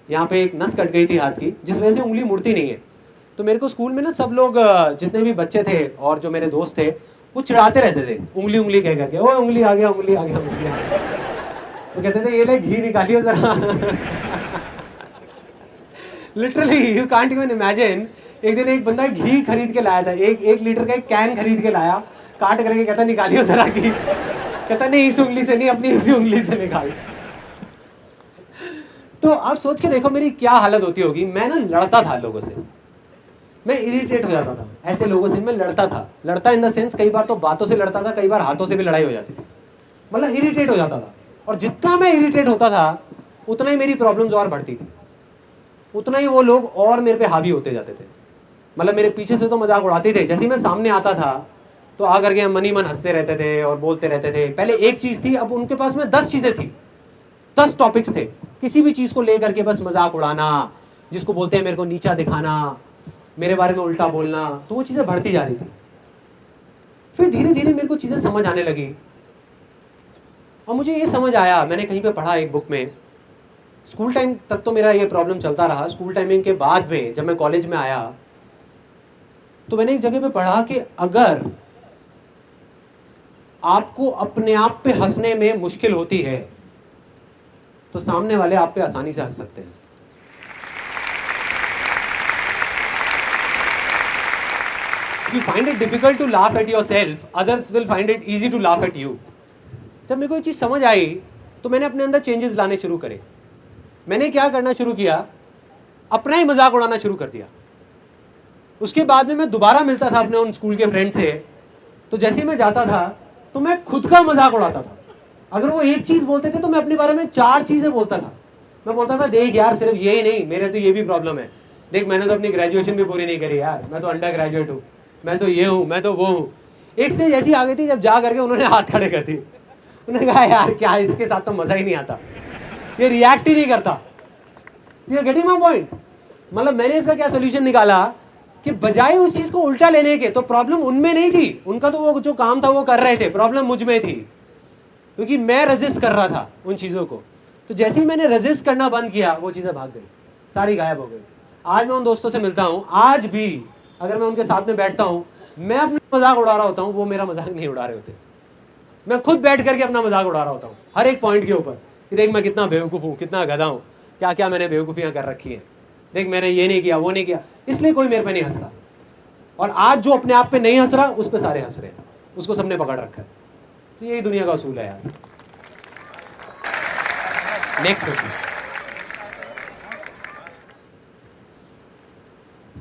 यहाँ पे एक नस कट गई थी हाथ की, जिस वजह से उंगली मुड़ती नहीं है। तो मेरे को स्कूल में ना सब लोग जितने भी बच्चे थे और जो मेरे दोस्त थे वो चिढ़ाते रहते थे उंगली उंगली कह करके, ओ उंगली आ गया उंगली आ गया उंगली आ गया। वो कहते थे ये ले घी निकालियो जरा। Literally you can't even imagine. एक दिन एक बंदा घी खरीद के लाया था, एक लीटर का एक कैन खरीद के लाया, काट करके कहता निकालियो जरा घी। कहता नहीं इस उंगली से नहीं, अपनी इसी उंगली से निकाल। तो आप सोच के देखो मेरी क्या हालत होती होगी। मैं ना लड़ता था लोगों से, मैं इरिटेट हो जाता था ऐसे लोगों से। मैं लड़ता था, लड़ता इन द सेंस कई बार तो बातों से लड़ता था, कई बार हाथों से भी लड़ाई हो जाती थी। मतलब इरिटेट हो जाता था, और जितना मैं इरिटेट होता था उतना ही मेरी प्रॉब्लम्स और बढ़ती थी, उतना ही वो लोग और मेरे पे हावी होते जाते थे। मतलब मेरे पीछे से तो मजाक उड़ाते थे, जैसे ही मैं सामने आता था तो आकर के मन ही मन हंसते रहते थे और बोलते रहते थे। पहले एक चीज़ थी, अब उनके पास में 10 चीज़ें थी, 10 टॉपिक्स थे, किसी भी चीज़ को लेकर के बस मजाक उड़ाना, जिसको बोलते हैं मेरे को नीचा दिखाना, मेरे बारे में उल्टा बोलना। तो वो चीज़ें बढ़ती जा रही थी। फिर धीरे धीरे मेरे को चीज़ें समझ आने लगी, और मुझे ये समझ आया, मैंने कहीं पे पढ़ा एक बुक में। स्कूल टाइम तक तो मेरा ये प्रॉब्लम चलता रहा। स्कूल टाइमिंग के बाद में जब मैं कॉलेज में आया तो मैंने एक जगह पे पढ़ा कि अगर आपको अपने आप पे हंसने में मुश्किल होती है तो सामने वाले आप पे आसानी से हंस सकते हैं। If you find it difficult to laugh at yourself, others will find it easy to laugh at you. जब मेरे को ये चीज़ समझ आई तो मैंने अपने अंदर चेंजेस लाने शुरू करे। मैंने क्या करना शुरू किया, अपना ही मजाक उड़ाना शुरू कर दिया। उसके बाद में मैं दोबारा मिलता था अपने उन स्कूल के फ्रेंड से, तो जैसे ही मैं जाता था तो मैं खुद का मजाक उड़ाता था। अगर वो एक चीज़ बोलते थे तो मैं अपने बारे में 4 चीज़ें बोलता था। मैं बोलता था देख यार सिर्फ यही नहीं, मेरे तो ये भी प्रॉब्लम है, देख मैंने तो अपनी ग्रेजुएशन भी पूरी नहीं करी यार, मैं तो अंडर ग्रेजुएट हूँ, मैं तो ये हूँ, मैं तो वो हूँ। एक स्टेज ऐसी आ गई थी जब जा करके उन्होंने हाथ खड़े कर दिए। उन्होंने कहा यार क्या इसके साथ तो मज़ा ही नहीं आता, ये रिएक्ट ही नहीं करता। You are getting my point? मतलब मैंने इसका क्या सोल्यूशन निकाला कि बजाय उस चीज़ को उल्टा लेने के, तो प्रॉब्लम उनमें नहीं थी, उनका तो वो जो काम था वो कर रहे थे, प्रॉब्लम मुझ में थी, क्योंकि मैं रेजिस्ट कर रहा था उन चीज़ों को। तो जैसे ही मैंने रेजिस्ट करना बंद किया वो चीज़ें भाग गई, सारी गायब हो गई। आज मैं उन दोस्तों से मिलता हूँ, आज भी अगर मैं उनके साथ में बैठता हूँ, मैं अपना मजाक उड़ा रहा होता हूँ, वो मेरा मजाक नहीं उड़ा रहे होते। मैं खुद बैठ करके अपना मजाक उड़ा रहा होता हूँ हर एक पॉइंट के ऊपर कि देख मैं कितना बेवकूफ़ हूँ, कितना गधा हूँ, क्या क्या मैंने बेवकूफ़ियाँ कर रखी हैं, देख मैंने ये नहीं किया, वो नहीं किया, इसलिए कोई मेरे पे नहीं हंसता। और आज जो अपने आप पे नहीं हंस रहा, उस पे सारे हंस रहे हैं, उसको सबने पकड़ रखा है। तो यही दुनिया का असूल है यार। Next question,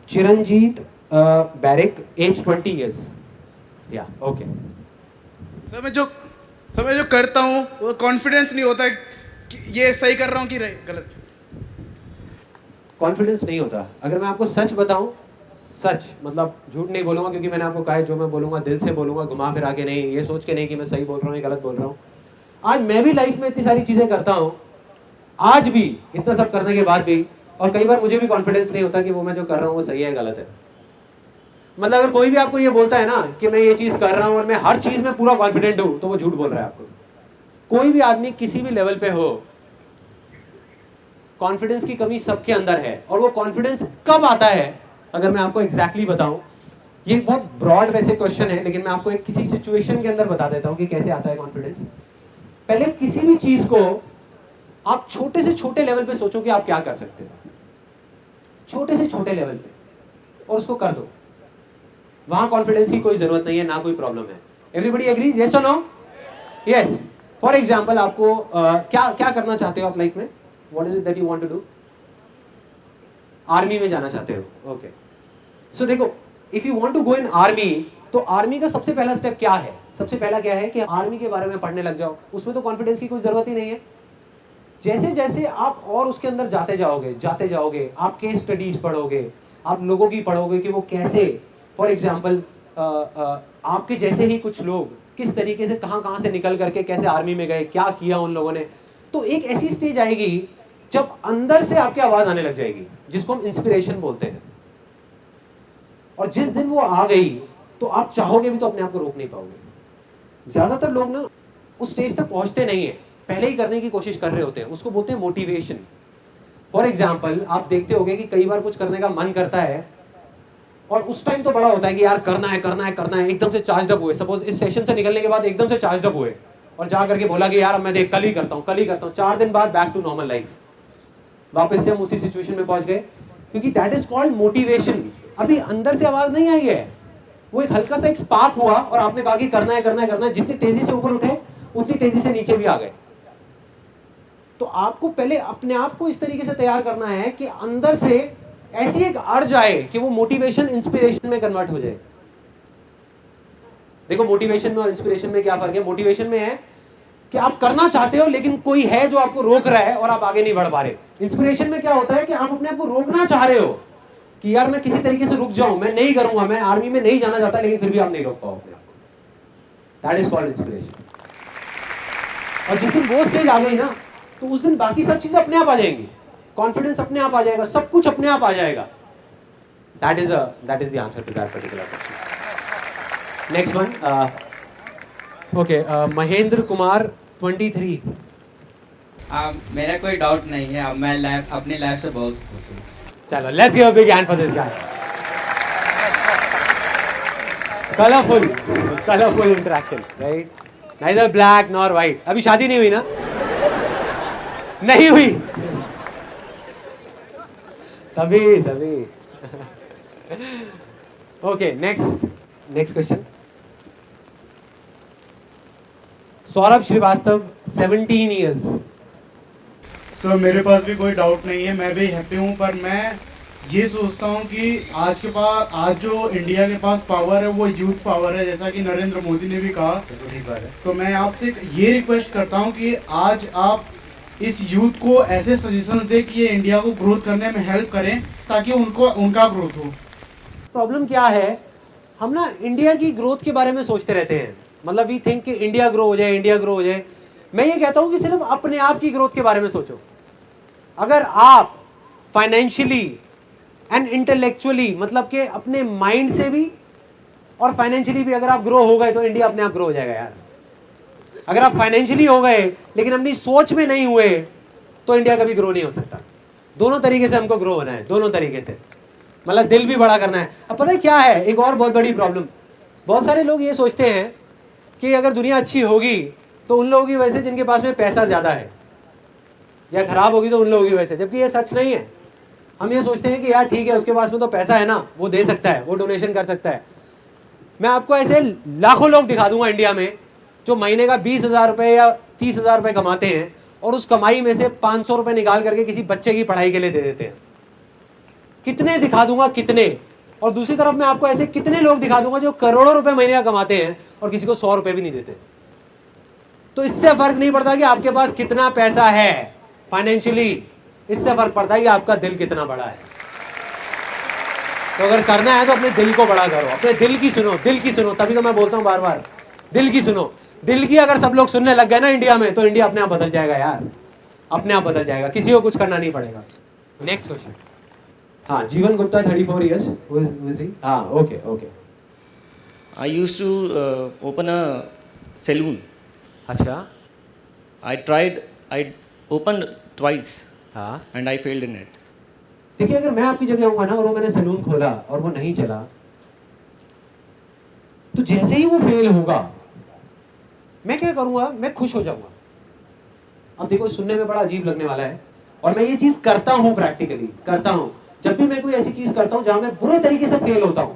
Chiranjit Bairik, age 20 years। या ओके। सर मैं जो करता हूँ वो कॉन्फिडेंस नहीं होता कि ये सही कर रहा हूँ कि गलत। कॉन्फिडेंस नहीं होता। अगर मैं आपको सच बताऊं, सच मतलब झूठ नहीं बोलूंगा, क्योंकि मैंने आपको कहा है जो मैं बोलूंगा दिल से बोलूंगा, घुमा फिरा के नहीं, ये सोच के नहीं कि मैं सही बोल रहा हूँ या गलत बोल रहा हूँ। आज मैं भी लाइफ में इतनी सारी चीज़ें करता हूँ, आज भी इतना सब करने के बाद भी, और कई बार मुझे भी कॉन्फिडेंस नहीं होता कि वो मैं जो कर रहा हूँ वो सही है गलत है। मतलब अगर कोई भी आपको ये बोलता है ना कि मैं ये चीज़ कर रहा हूँ और मैं हर चीज़ में पूरा कॉन्फिडेंट हूँ, तो वो झूठ बोल रहा है आपको। कोई भी आदमी किसी भी लेवल पे हो, कॉन्फिडेंस की कमी सबके अंदर है। और वो कॉन्फिडेंस कब आता है, अगर मैं आपको एग्जैक्टली बताऊं, ये बहुत ब्रॉड वैसे क्वेश्चन है, लेकिन मैं आपको एक किसी सिचुएशन के अंदर बता देता हूं कि कैसे आता है कॉन्फिडेंस। पहले किसी भी चीज को आप छोटे से छोटे लेवल पे सोचो कि आप क्या कर सकते हो, छोटे से छोटे लेवल पे, और उसको कर दो। वहां कॉन्फिडेंस की कोई जरूरत नहीं है, ना कोई प्रॉब्लम है। एवरीबडी एग्रीज, यस और नो? यस। फॉर एग्जाम्पल, आपको क्या क्या करना चाहते हो आप लाइफ में? What is it that you want to do? Army में जाना चाहते हो, ओके। सो देखो, if you want to go in army, तो आर्मी का सबसे पहला स्टेप क्या है? सबसे पहला क्या है कि आर्मी के बारे में पढ़ने लग जाओ। उसमें तो कॉन्फिडेंस की कोई जरूरत ही नहीं है। जैसे जैसे आप और उसके अंदर जाते जाओगे, आप केस स्टडीज पढ़ोगे, आप लोगों की पढ़ोगे कि वो कैसे, फॉर एग्जाम्पल आपके जैसे ही कुछ लोग किस तरीके से कहाँ से निकल करके कैसे आर्मी में गए, क्या किया उन लोगों ने। तो एक ऐसी स्टेज आएगी जब अंदर से आपकी आवाज आने लग जाएगी, जिसको हम इंस्पिरेशन बोलते हैं। और जिस दिन वो आ गई तो आप चाहोगे भी तो अपने आप को रोक नहीं पाओगे। ज्यादातर लोग ना उस स्टेज तक पहुंचते नहीं है, पहले ही करने की कोशिश कर रहे होते हैं। उसको बोलते हैं मोटिवेशन। फॉर एग्जाम्पल, आप देखते होंगे कि कई बार कुछ करने का मन करता है और उस टाइम तो बड़ा होता है कि यार करना है, एकदम से चार्ज अप हुए। सपोज इस सेशन से निकलने के बाद एकदम से चार्ज अप हुए और जा करके बोला कि यार मैं देख कल ही करता हूँ। 4 दिन बाद बैक टू नॉर्मल लाइफ, वापस से हम उसी सिचुएशन में पहुंच गए, क्योंकि दैट इज कॉल्ड मोटिवेशन। अभी अंदर से आवाज नहीं आई है, वो एक हल्का सा एक स्पार्क हुआ और आपने कहा कि करना है। जितनी तेजी से ऊपर उठे उतनी तेजी से नीचे भी आ गए। तो आपको पहले अपने आप को इस तरीके से तैयार करना है कि अंदर से ऐसी एक अर्ज आए कि वो मोटिवेशन इंस्पिरेशन में कन्वर्ट हो जाए। देखो, मोटिवेशन में और इंस्पिरेशन में क्या फर्क है? मोटिवेशन में है कि आप करना चाहते हो लेकिन कोई है जो आपको रोक रहा है और आप आगे नहीं बढ़ पा रहे। इंस्पिरेशन में क्या होता है कि आप अपने आप को रोकना चाह रहे हो कि यार मैं किसी तरीके से रुक जाऊं, मैं नहीं करूंगा, मैं आर्मी में नहीं जाना चाहता, लेकिन फिर भी आप नहीं रोक पाओ अपने आप को। That is called inspiration. और जिस दिन वो स्टेज आ गई ना, तो उस दिन बाकी सब चीजें अपने आप आ जाएंगी। कॉन्फिडेंस अपने आप आ जाएगा, सब कुछ अपने आप आ जाएगा। That is the answer to that particular question. Next one, okay, Mahendra Kumar 23। मेरा कोई डाउट नहीं है, मैं अपनी लाइफ से बहुत खुश हूँ। चलो, let's give a big hand for this guy. Colourful interaction, right? Neither black nor white. अभी शादी नहीं हुई ना? नहीं हुई तभी okay, next question. Saurabh Srivastava, 17 years। Sir मेरे पास भी कोई डाउट नहीं है, मैं भी हैप्पी हूँ, पर मैं ये सोचता हूँ कि आज जो इंडिया के पास पावर है वो यूथ पावर है, जैसा कि नरेंद्र मोदी ने भी कहा। तो मैं आपसे ये रिक्वेस्ट करता हूँ कि आज आप इस यूथ को ऐसे सजेशन दें कि ये इंडिया को ग्रोथ करने में हेल्प करें, ताकि उनका ग्रोथ हो। प्रॉब्लम क्या है, हम ना इंडिया की ग्रोथ के बारे में सोचते रहते हैं। मतलब वी थिंक कि इंडिया ग्रो हो जाए। मैं ये कहता हूं कि सिर्फ अपने आप की ग्रोथ के बारे में सोचो। अगर आप फाइनेंशियली एंड इंटेलेक्चुअली, मतलब कि अपने माइंड से भी और फाइनेंशियली भी अगर आप ग्रो हो गए, तो इंडिया अपने आप ग्रो हो जाएगा यार। अगर आप फाइनेंशियली हो गए लेकिन अपनी सोच में नहीं हुए, तो इंडिया कभी ग्रो नहीं हो सकता। दोनों तरीके से हमको ग्रो होना है, दोनों तरीके से, मतलब दिल भी बड़ा करना है। अब पता है क्या है, एक और बहुत बड़ी प्रॉब्लम, बहुत सारे लोग ये सोचते हैं कि अगर दुनिया अच्छी होगी तो उन लोगों की वजह से जिनके पास में पैसा ज़्यादा है, या खराब होगी तो उन लोगों की वजह से, जबकि ये सच नहीं है। हम ये सोचते हैं कि यार ठीक है, उसके पास में तो पैसा है ना, वो दे सकता है, वो डोनेशन कर सकता है। मैं आपको ऐसे लाखों लोग दिखा दूंगा इंडिया में जो महीने का 20,000 रुपये या 30,000 रुपये कमाते हैं और उस कमाई में से 500 रुपये निकाल करके किसी बच्चे की पढ़ाई के लिए दे देते हैं। कितने दिखा दूंगा, कितने। और दूसरी तरफ मैं आपको ऐसे कितने लोग दिखा दूंगा जो करोड़ों रुपए महीने का कमाते हैं और किसी को 100 रुपये भी नहीं देते। तो इससे फर्क नहीं पड़ता कि आपके पास कितना पैसा है फाइनेंशियली, इससे फर्क पड़ता है कि आपका दिल कितना बड़ा है। तो अगर करना है तो अपने दिल को बड़ा करो, अपने दिल की सुनो, दिल की सुनो। तभी तो मैं बोलता हूँ बार बार, दिल की सुनो। दिल की अगर सब लोग सुनने लग गए ना इंडिया में, तो इंडिया अपने आप बदल जाएगा यार, अपने आप बदल जाएगा, किसी को कुछ करना नहीं पड़ेगा। Next question. हाँ, जीवन गुप्ता 34 years। हाँ, okay okay. I used to open a saloon. अच्छा, I opened twice हाँ। and I failed in it. देखिए, अगर मैं आपकी जगह होऊंगा ना और वो मैंने सैलून खोला और वो नहीं चला, तो जैसे ही वो फेल होगा मैं क्या करूंगा, मैं खुश हो जाऊंगा। अब देखो, सुनने में बड़ा अजीब लगने वाला है और मैं ये चीज करता हूं, प्रैक्टिकली करता हूं। जब भी मैं कोई ऐसी चीज करता हूं जहां मैं बुरे तरीके से फेल होता हूं,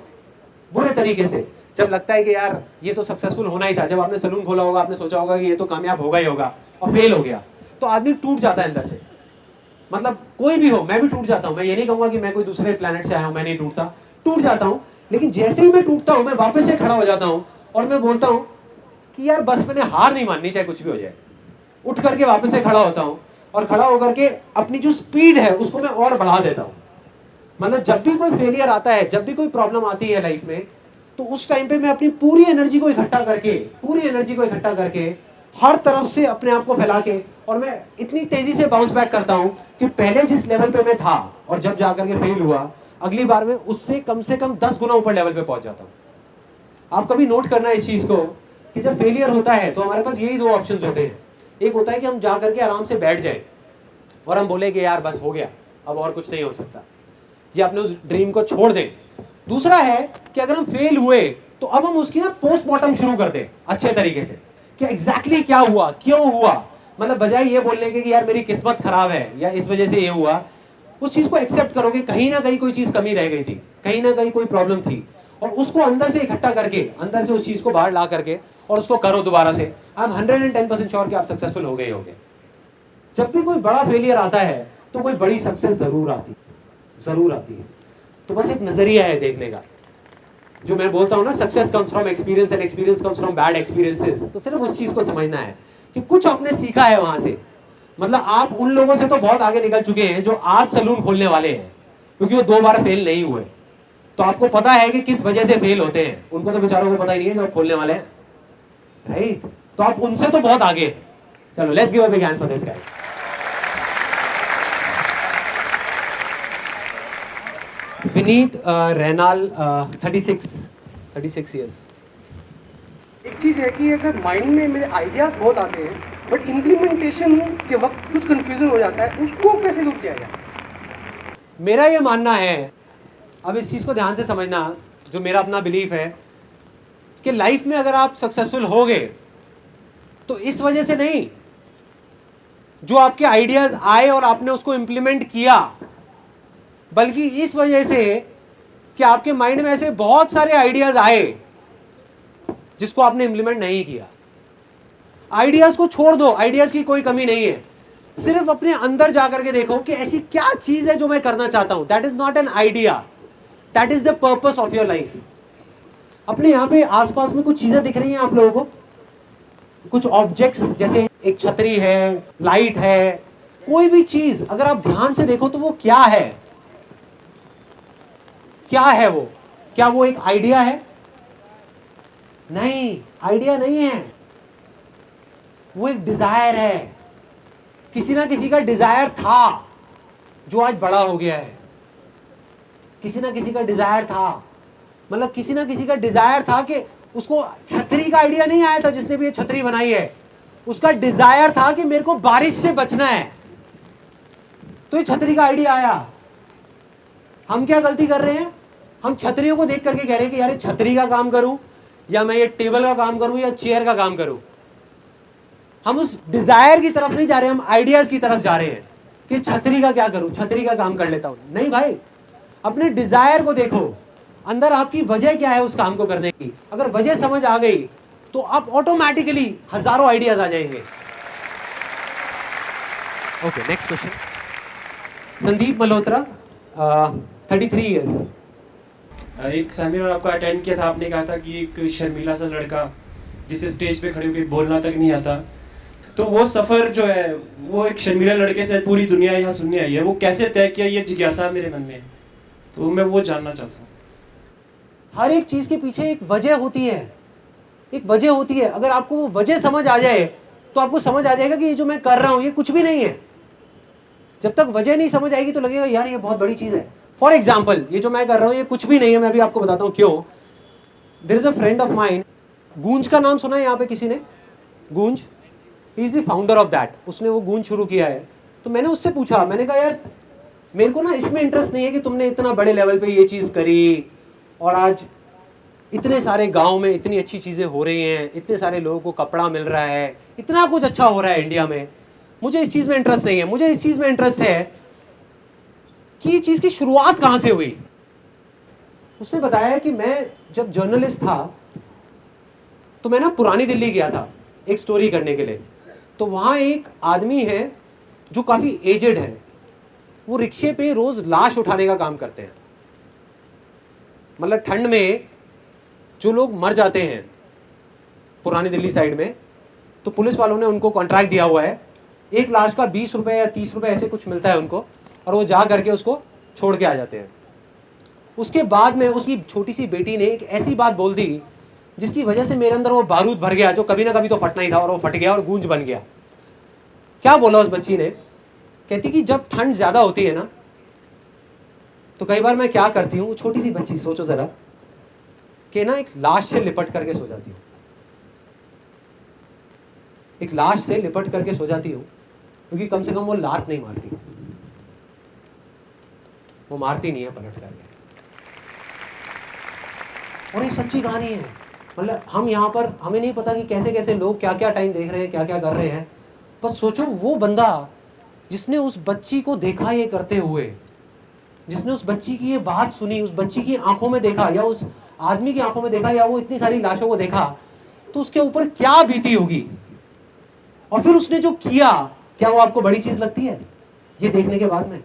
बुरे तरीके से, जब लगता है कि यार ये तो सक्सेसफुल होना ही था, जब आपने सैलून खोला होगा आपने सोचा होगा कि ये तो कामयाब होगा ही होगा और फेल हो गया, तो आदमी टूट जाता है अंदर से। मतलब कोई भी हो, मैं भी टूट जाता हूं। मैं ये नहीं कहूंगा कि मैं कोई दूसरे प्लेनेट से आया हूं, मैं नहीं टूटता, टूट जाता हूं। लेकिन जैसे ही मैं टूटता हूं मैं वापस से खड़ा हो जाता हूं और मैं बोलता हूं कि यार बस मैंने हार नहीं माननी, चाहे कुछ भी हो जाए। उठ करके वापस से खड़ा होता हूं और खड़ा होकर के अपनी जो स्पीड है उसको मैं और बढ़ा देता हूं। मतलब जब भी कोई फेलियर आता है, जब भी कोई प्रॉब्लम आती है लाइफ में, तो उस टाइम पे मैं अपनी पूरी एनर्जी को इकट्ठा करके हर तरफ से अपने आप को फैला के, और मैं इतनी तेजी से बाउंस बैक करता हूं कि पहले जिस लेवल पे मैं था और जब जाकर के फेल हुआ, अगली बार में उससे कम से कम 10 गुना ऊपर लेवल पे पहुंच जाता हूं। आप कभी नोट करना इस चीज को कि जब फेलियर होता है तो हमारे पास यही दो ऑप्शंस होते हैं। एक होता है कि हम जा करके आराम से बैठ जाए और हम बोले कि यार बस हो गया, अब और कुछ नहीं हो सकता, या अपने उस ड्रीम को छोड़ दें। दूसरा है कि अगर हम फेल हुए तो अब हम उसकी ना पोस्टमार्टम शुरू करते हैं अच्छे तरीके से कि एग्जैक्टली क्या हुआ, क्यों हुआ। मतलब बजाय ये बोलने के कि यार मेरी किस्मत खराब है या इस वजह से ये हुआ, उस चीज को एक्सेप्ट करो कि कहीं ना कहीं कोई चीज कमी रह गई थी, कहीं ना कहीं कोई प्रॉब्लम थी, और उसको अंदर से इकट्ठा करके, अंदर से उस चीज को बाहर ला करके और उसको करो दोबारा से। आई एम 110% श्योर कि आप सक्सेसफुल हो गए होगे। जब भी कोई बड़ा फेलियर आता है तो कोई बड़ी सक्सेस जरूर आती है। तो बस एक नजरिया है देखने का, जो मैं बोलता हूँ ना, success comes from experience and experience comes from bad experiences. तो सिर्फ उस चीज को समझना है कि कुछ आपने सीखा है वहां से। मतलब आप उन लोगों से तो बहुत आगे निकल चुके हैं जो आज सैलून खोलने वाले हैं, क्योंकि वो 2 बार फेल नहीं हुए। तो आपको पता है कि किस वजह से फेल होते हैं। उनको तो बेचारों को पता ही नहीं है जो खोलने वाले हैं, राइट? तो आप उनसे तो बहुत आगे हैं। चलो, let's give a big hand for this guy. Vineet Rainal 36 years। एक चीज़ है कि अगर माइंड में मेरे आइडियाज़ बहुत आते हैं बट इम्प्लीमेंटेशन के वक्त कुछ कंफ्यूजन हो जाता है, उसको कैसे दूर किया जाए? मेरा ये मानना है, अब इस चीज़ को ध्यान से समझना, जो मेरा अपना बिलीफ है कि लाइफ में अगर आप सक्सेसफुल होगे तो इस वजह से नहीं, जो आपके आइडियाज़ आए और आपने उसको इम्प्लीमेंट किया, बल्कि इस वजह से कि आपके माइंड में ऐसे बहुत सारे आइडियाज़ आए जिसको आपने इम्प्लीमेंट नहीं किया। आइडियाज़ को छोड़ दो, आइडियाज़ की कोई कमी नहीं है, सिर्फ अपने अंदर जाकर के देखो कि ऐसी क्या चीज़ है जो मैं करना चाहता हूं। That is not an idea, that is the purpose of your life. अपने यहाँ पे आसपास में कुछ चीज़ें दिख रही हैं आप लोगों को, कुछ ऑब्जेक्ट्स, जैसे एक छतरी है, लाइट है, कोई भी चीज़ अगर आप ध्यान से देखो तो वो क्या है? क्या है वो? क्या वो एक आइडिया है? नहीं, आइडिया नहीं है, वो एक डिजायर है। किसी ना किसी का डिजायर था जो आज बड़ा हो गया है। किसी ना किसी का डिजायर था, मतलब किसी ना किसी का डिजायर था कि उसको छतरी का आइडिया नहीं आया था जिसने भी ये छतरी बनाई है, उसका डिजायर था कि मेरे को बारिश से बचना है। तो ये छतरी का आइडिया आया। हम क्या गलती कर रहे हैं, हम छतरियों को देख करके कह रहे हैं कि यार छतरी का काम करूं या मैं ये टेबल का काम करूं या चेयर का काम करूं। हम उस डिजायर की तरफ नहीं जा रहे, हम आइडियाज की तरफ जा रहे हैं कि छतरी का क्या करूं, छतरी का काम कर लेता हूं। नहीं भाई, अपने डिजायर को देखो, अंदर आपकी वजह क्या है उस काम को करने की। अगर वजह समझ आ गई तो आप ऑटोमेटिकली हजारों आइडियाज आ जाएंगे। Okay, next question. Sandeep Malhotra, 33 years. एक सेमिनार आपका अटेंड किया था, आपने कहा था कि एक शर्मीला सा लड़का जिसे स्टेज पे खड़े होकर बोलना तक नहीं आता, तो वो सफ़र जो है वो एक शर्मीला लड़के से पूरी दुनिया यहाँ सुनने आई है, वो कैसे तय किया, ये जिज्ञासा मेरे मन में, तो मैं वो जानना चाहता हूँ। हर एक चीज के पीछे एक वजह होती है, एक वजह होती है। अगर आपको वो वजह समझ आ जाए तो आपको समझ आ जाएगा कि ये जो मैं कर रहा हूँ ये कुछ भी नहीं है। जब तक वजह नहीं समझ आएगी तो लगेगा यार ये बहुत बड़ी चीज है। फॉर एग्जाम्पल, ये जो मैं कर रहा हूँ ये कुछ भी नहीं है, मैं अभी आपको बताता हूँ क्यों। There is a friend of mine, Goonj का नाम सुना है यहाँ पे किसी ने? गूंज, he is the founder of that. उसने वो गूंज शुरू किया है। तो मैंने उससे पूछा, मैंने कहा यार मेरे को ना इसमें इंटरेस्ट नहीं है कि तुमने इतना बड़े लेवल पे ये चीज़ करी और आज इतने सारे गांव में इतनी अच्छी चीज़ें हो रही हैं, इतने सारे लोगों को कपड़ा मिल रहा है, इतना कुछ अच्छा हो रहा है इंडिया में। मुझे इस चीज़ में इंटरेस्ट नहीं है। मुझे इस चीज़ में इंटरेस्ट है कि ये चीज़ की शुरुआत कहाँ से हुई। उसने बताया कि मैं जब जर्नलिस्ट था तो मैं ना पुरानी दिल्ली गया था एक स्टोरी करने के लिए। तो वहाँ एक आदमी है जो काफ़ी एजेड है, वो रिक्शे पे रोज़ लाश उठाने का काम करते हैं। मतलब ठंड में जो लोग मर जाते हैं पुरानी दिल्ली साइड में, तो पुलिस वालों ने उनको कॉन्ट्रैक्ट दिया हुआ है, एक लाश का 20 रुपये या 30 रुपये ऐसे कुछ मिलता है उनको, और वो जा करके उसको छोड़ के आ जाते हैं। उसके बाद में उसकी छोटी सी बेटी ने एक ऐसी बात बोल दी जिसकी वजह से मेरे अंदर वो बारूद भर गया जो कभी ना कभी तो फटना ही था, और वो फट गया और गूंज बन गया। क्या बोला उस बच्ची ने? कहती कि जब ठंड ज़्यादा होती है ना तो कई बार मैं क्या करती हूँ, छोटी सी बच्ची, सोचो ज़रा, कि ना एक लाश से लिपट करके सो जाती हूँ। एक लाश से लिपट करके सो जाती हूँ क्योंकि कम से कम वो लात नहीं मारती, वो मारती नहीं है पलट करके। और ये सच्ची कहानी है। मतलब हम यहाँ पर, हमें नहीं पता कि कैसे कैसे लोग क्या क्या टाइम देख रहे हैं, क्या क्या कर रहे हैं। बस सोचो वो बंदा जिसने उस बच्ची को देखा ये करते हुए, जिसने उस बच्ची की ये बात सुनी, उस बच्ची की आंखों में देखा या उस आदमी की आंखों में देखा या वो इतनी सारी लाशों को देखा, तो उसके ऊपर क्या बीती होगी। और फिर उसने जो किया, क्या वो आपको बड़ी चीज लगती है ये देखने के बाद में?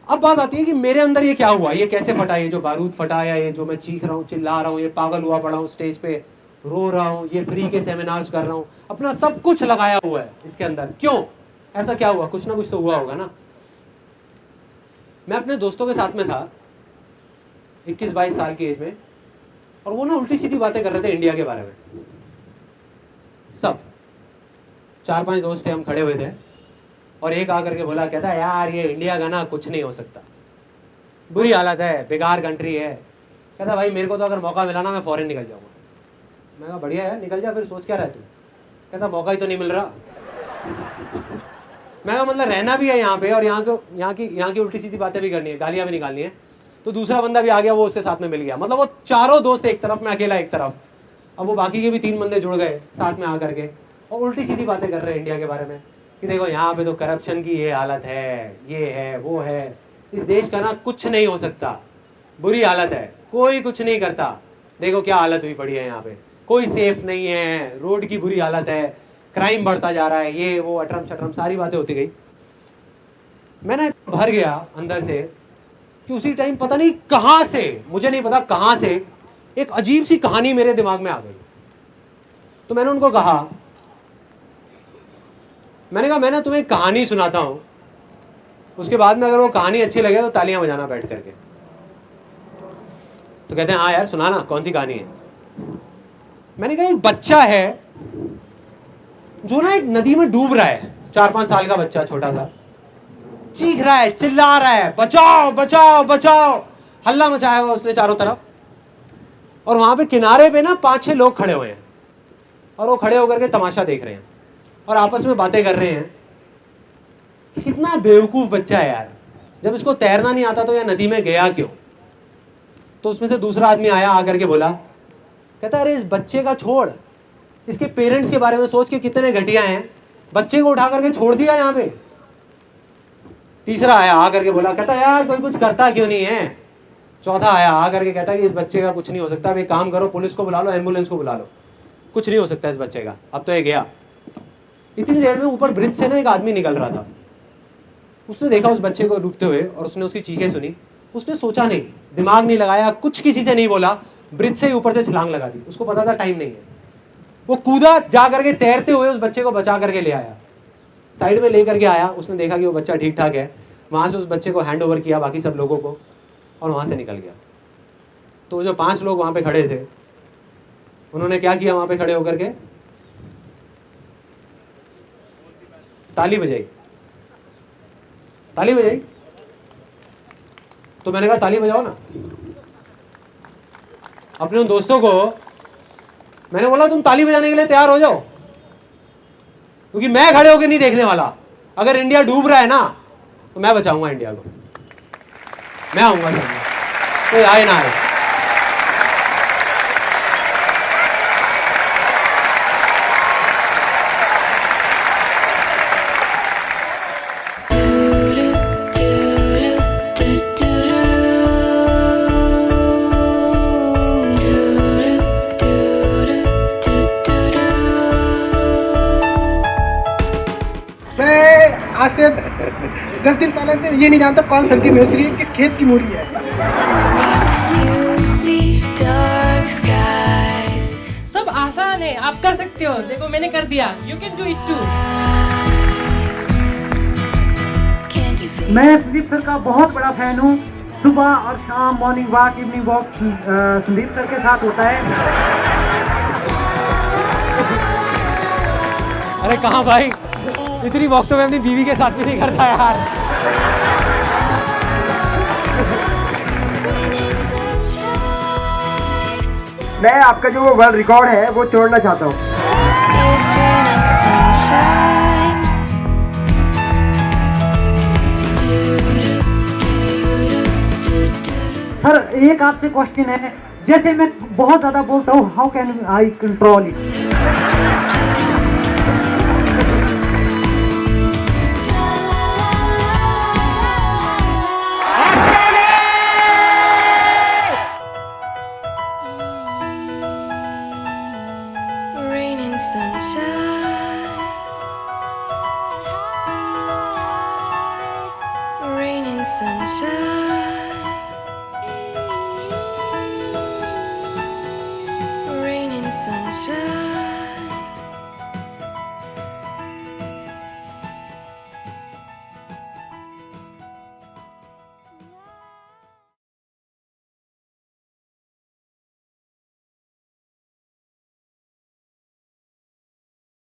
अब बात आती है कि मेरे अंदर ये क्या हुआ, ये कैसे फटा, ये जो बारूद फटा, या ये जो मैं चीख रहा हूँ, चिल्ला रहा हूँ, ये पागल हुआ पड़ा हूँ, स्टेज पे रो रहा हूँ, ये फ्री के सेमिनार्स कर रहा हूँ, अपना सब कुछ लगाया हुआ है इसके अंदर। क्यों ऐसा क्या हुआ? कुछ ना कुछ तो हुआ होगा ना। मैं अपने दोस्तों के साथ में था 21-22 साल की एज में, और वो ना उल्टी सीधी बातें कर रहे थे इंडिया के बारे में। सब 4-5 दोस्त थे, हम खड़े हुए थे, और एक आकर के बोला, कहता यार ये इंडिया का ना कुछ नहीं हो सकता, बुरी हालत है, बेकार कंट्री है। कहता भाई मेरे को तो अगर मौका मिला ना मैं फॉरेन निकल जाऊंगा। मैं कहा बढ़िया है, निकल जा, फिर सोच क्या रहा है तू? कहता मौका ही तो नहीं मिल रहा। मैं कहा मतलब रहना भी है यहाँ पे, और यहाँ की उल्टी सीधी बातें भी करनी है, गालियाँ भी निकालनी है। तो दूसरा बंदा भी आ गया, वो उसके साथ में मिल गया। मतलब वो चारों दोस्त एक तरफ, मैं अकेला एक तरफ। अब वो बाकी के भी 3 बंदे जुड़ गए साथ में आकर के, और उल्टी सीधी बातें कर रहे हैं इंडिया के बारे में कि देखो यहाँ पे तो करप्शन की ये हालत है, ये है, वो है, इस देश का ना कुछ नहीं हो सकता, बुरी हालत है, कोई कुछ नहीं करता, देखो क्या हालत हुई पड़ी है यहाँ पे, कोई सेफ नहीं है, रोड की बुरी हालत है, क्राइम बढ़ता जा रहा है, ये वो अटरम शटरम सारी बातें होती गई। मैंने भर गया अंदर से कि उसी टाइम पता नहीं कहाँ से, मुझे नहीं पता कहाँ से, एक अजीब सी कहानी मेरे दिमाग में आ गई। तो मैंने उनको कहा, मैंने कहा मैं ना तुम्हें एक कहानी सुनाता हूँ, उसके बाद में अगर वो कहानी अच्छी लगे तो तालियां बजाना बैठ करके। तो कहते हैं हाँ यार सुनाना, कौन सी कहानी है? मैंने कहा एक बच्चा है जो ना एक नदी में डूब रहा है, 4-5 साल का बच्चा, छोटा सा, चीख रहा है, चिल्ला रहा है, बचाओ बचाओ बचाओ, हल्ला मचाया हुआ उसने चारों तरफ। और वहां पे किनारे पे ना 5-6 लोग खड़े हुए हैं, और वो खड़े होकर के तमाशा देख रहे हैं और आपस में बातें कर रहे हैं कितना बेवकूफ़ बच्चा है यार, जब इसको तैरना नहीं आता तो यह नदी में गया क्यों? तो उसमें से दूसरा आदमी आया, आकर के बोला, कहता अरे इस बच्चे का छोड़, इसके पेरेंट्स के बारे में सोच के कितने घटिया हैं, बच्चे को उठा करके छोड़ दिया यहाँ पे। तीसरा आया, आकर के बोला, कहता यार कोई कुछ करता क्यों नहीं है। चौथा आया, आकर के कहता कि इस बच्चे का कुछ नहीं हो सकता, अब एक काम करो, पुलिस को बुला लो, एम्बुलेंस को बुला लो, कुछ नहीं हो सकता इस बच्चे का, अब तो ये गया। इतनी देर में ऊपर ब्रिज से ना एक आदमी निकल रहा था, उसने देखा उस बच्चे को डूबते हुए और उसने उसकी चीखें सुनी। उसने सोचा नहीं, दिमाग नहीं लगाया, कुछ किसी से नहीं बोला, ब्रिज से ही ऊपर से छलांग लगा दी। उसको पता था टाइम नहीं है, वो कूदा, जा करके तैरते हुए उस बच्चे को बचा करके ले आया, साइड में ले करके आया। उसने देखा कि वो बच्चा ठीक ठाक है, वहाँ से उस बच्चे को हैंड ओवर किया बाकी सब लोगों को और वहाँ से निकल गया। तो जो 5 लोग वहाँ पे खड़े थे, उन्होंने क्या किया, वहाँ पे खड़े होकर के ताली बजाई। ताली बजाई तो मैंने कहा ताली बजाओ ना। अपने उन दोस्तों को मैंने बोला तुम ताली बजाने के लिए तैयार हो जाओ, क्योंकि मैं खड़े होकर नहीं देखने वाला। अगर इंडिया डूब रहा है ना तो मैं बचाऊंगा इंडिया को, मैं आऊंगा सामने, कोई आए ना आए। आज से 10 दिन पहले से ये नहीं जानता कौन सब्जी बेच रही है, किस खेत की मूली है। सब आसान है, आप कर सकते हो। देखो मैंने कर दिया, you can do it too. मैं संदीप सर का बहुत बड़ा फैन हूँ। सुबह और शाम morning walk, evening walk Sandeep sir के साथ होता है। अरे कहाँ भाई, इतनी वॉक तो मैं अपनी बीवी के साथ भी नहीं करता यार। मैं आपका जो वो वर्ल्ड रिकॉर्ड है वो तोड़ना चाहता हूँ। सर एक आपसे क्वेश्चन है, जैसे मैं बहुत ज्यादा बोलता हूँ, how can I control it? Raining sunshine, raining sunshine.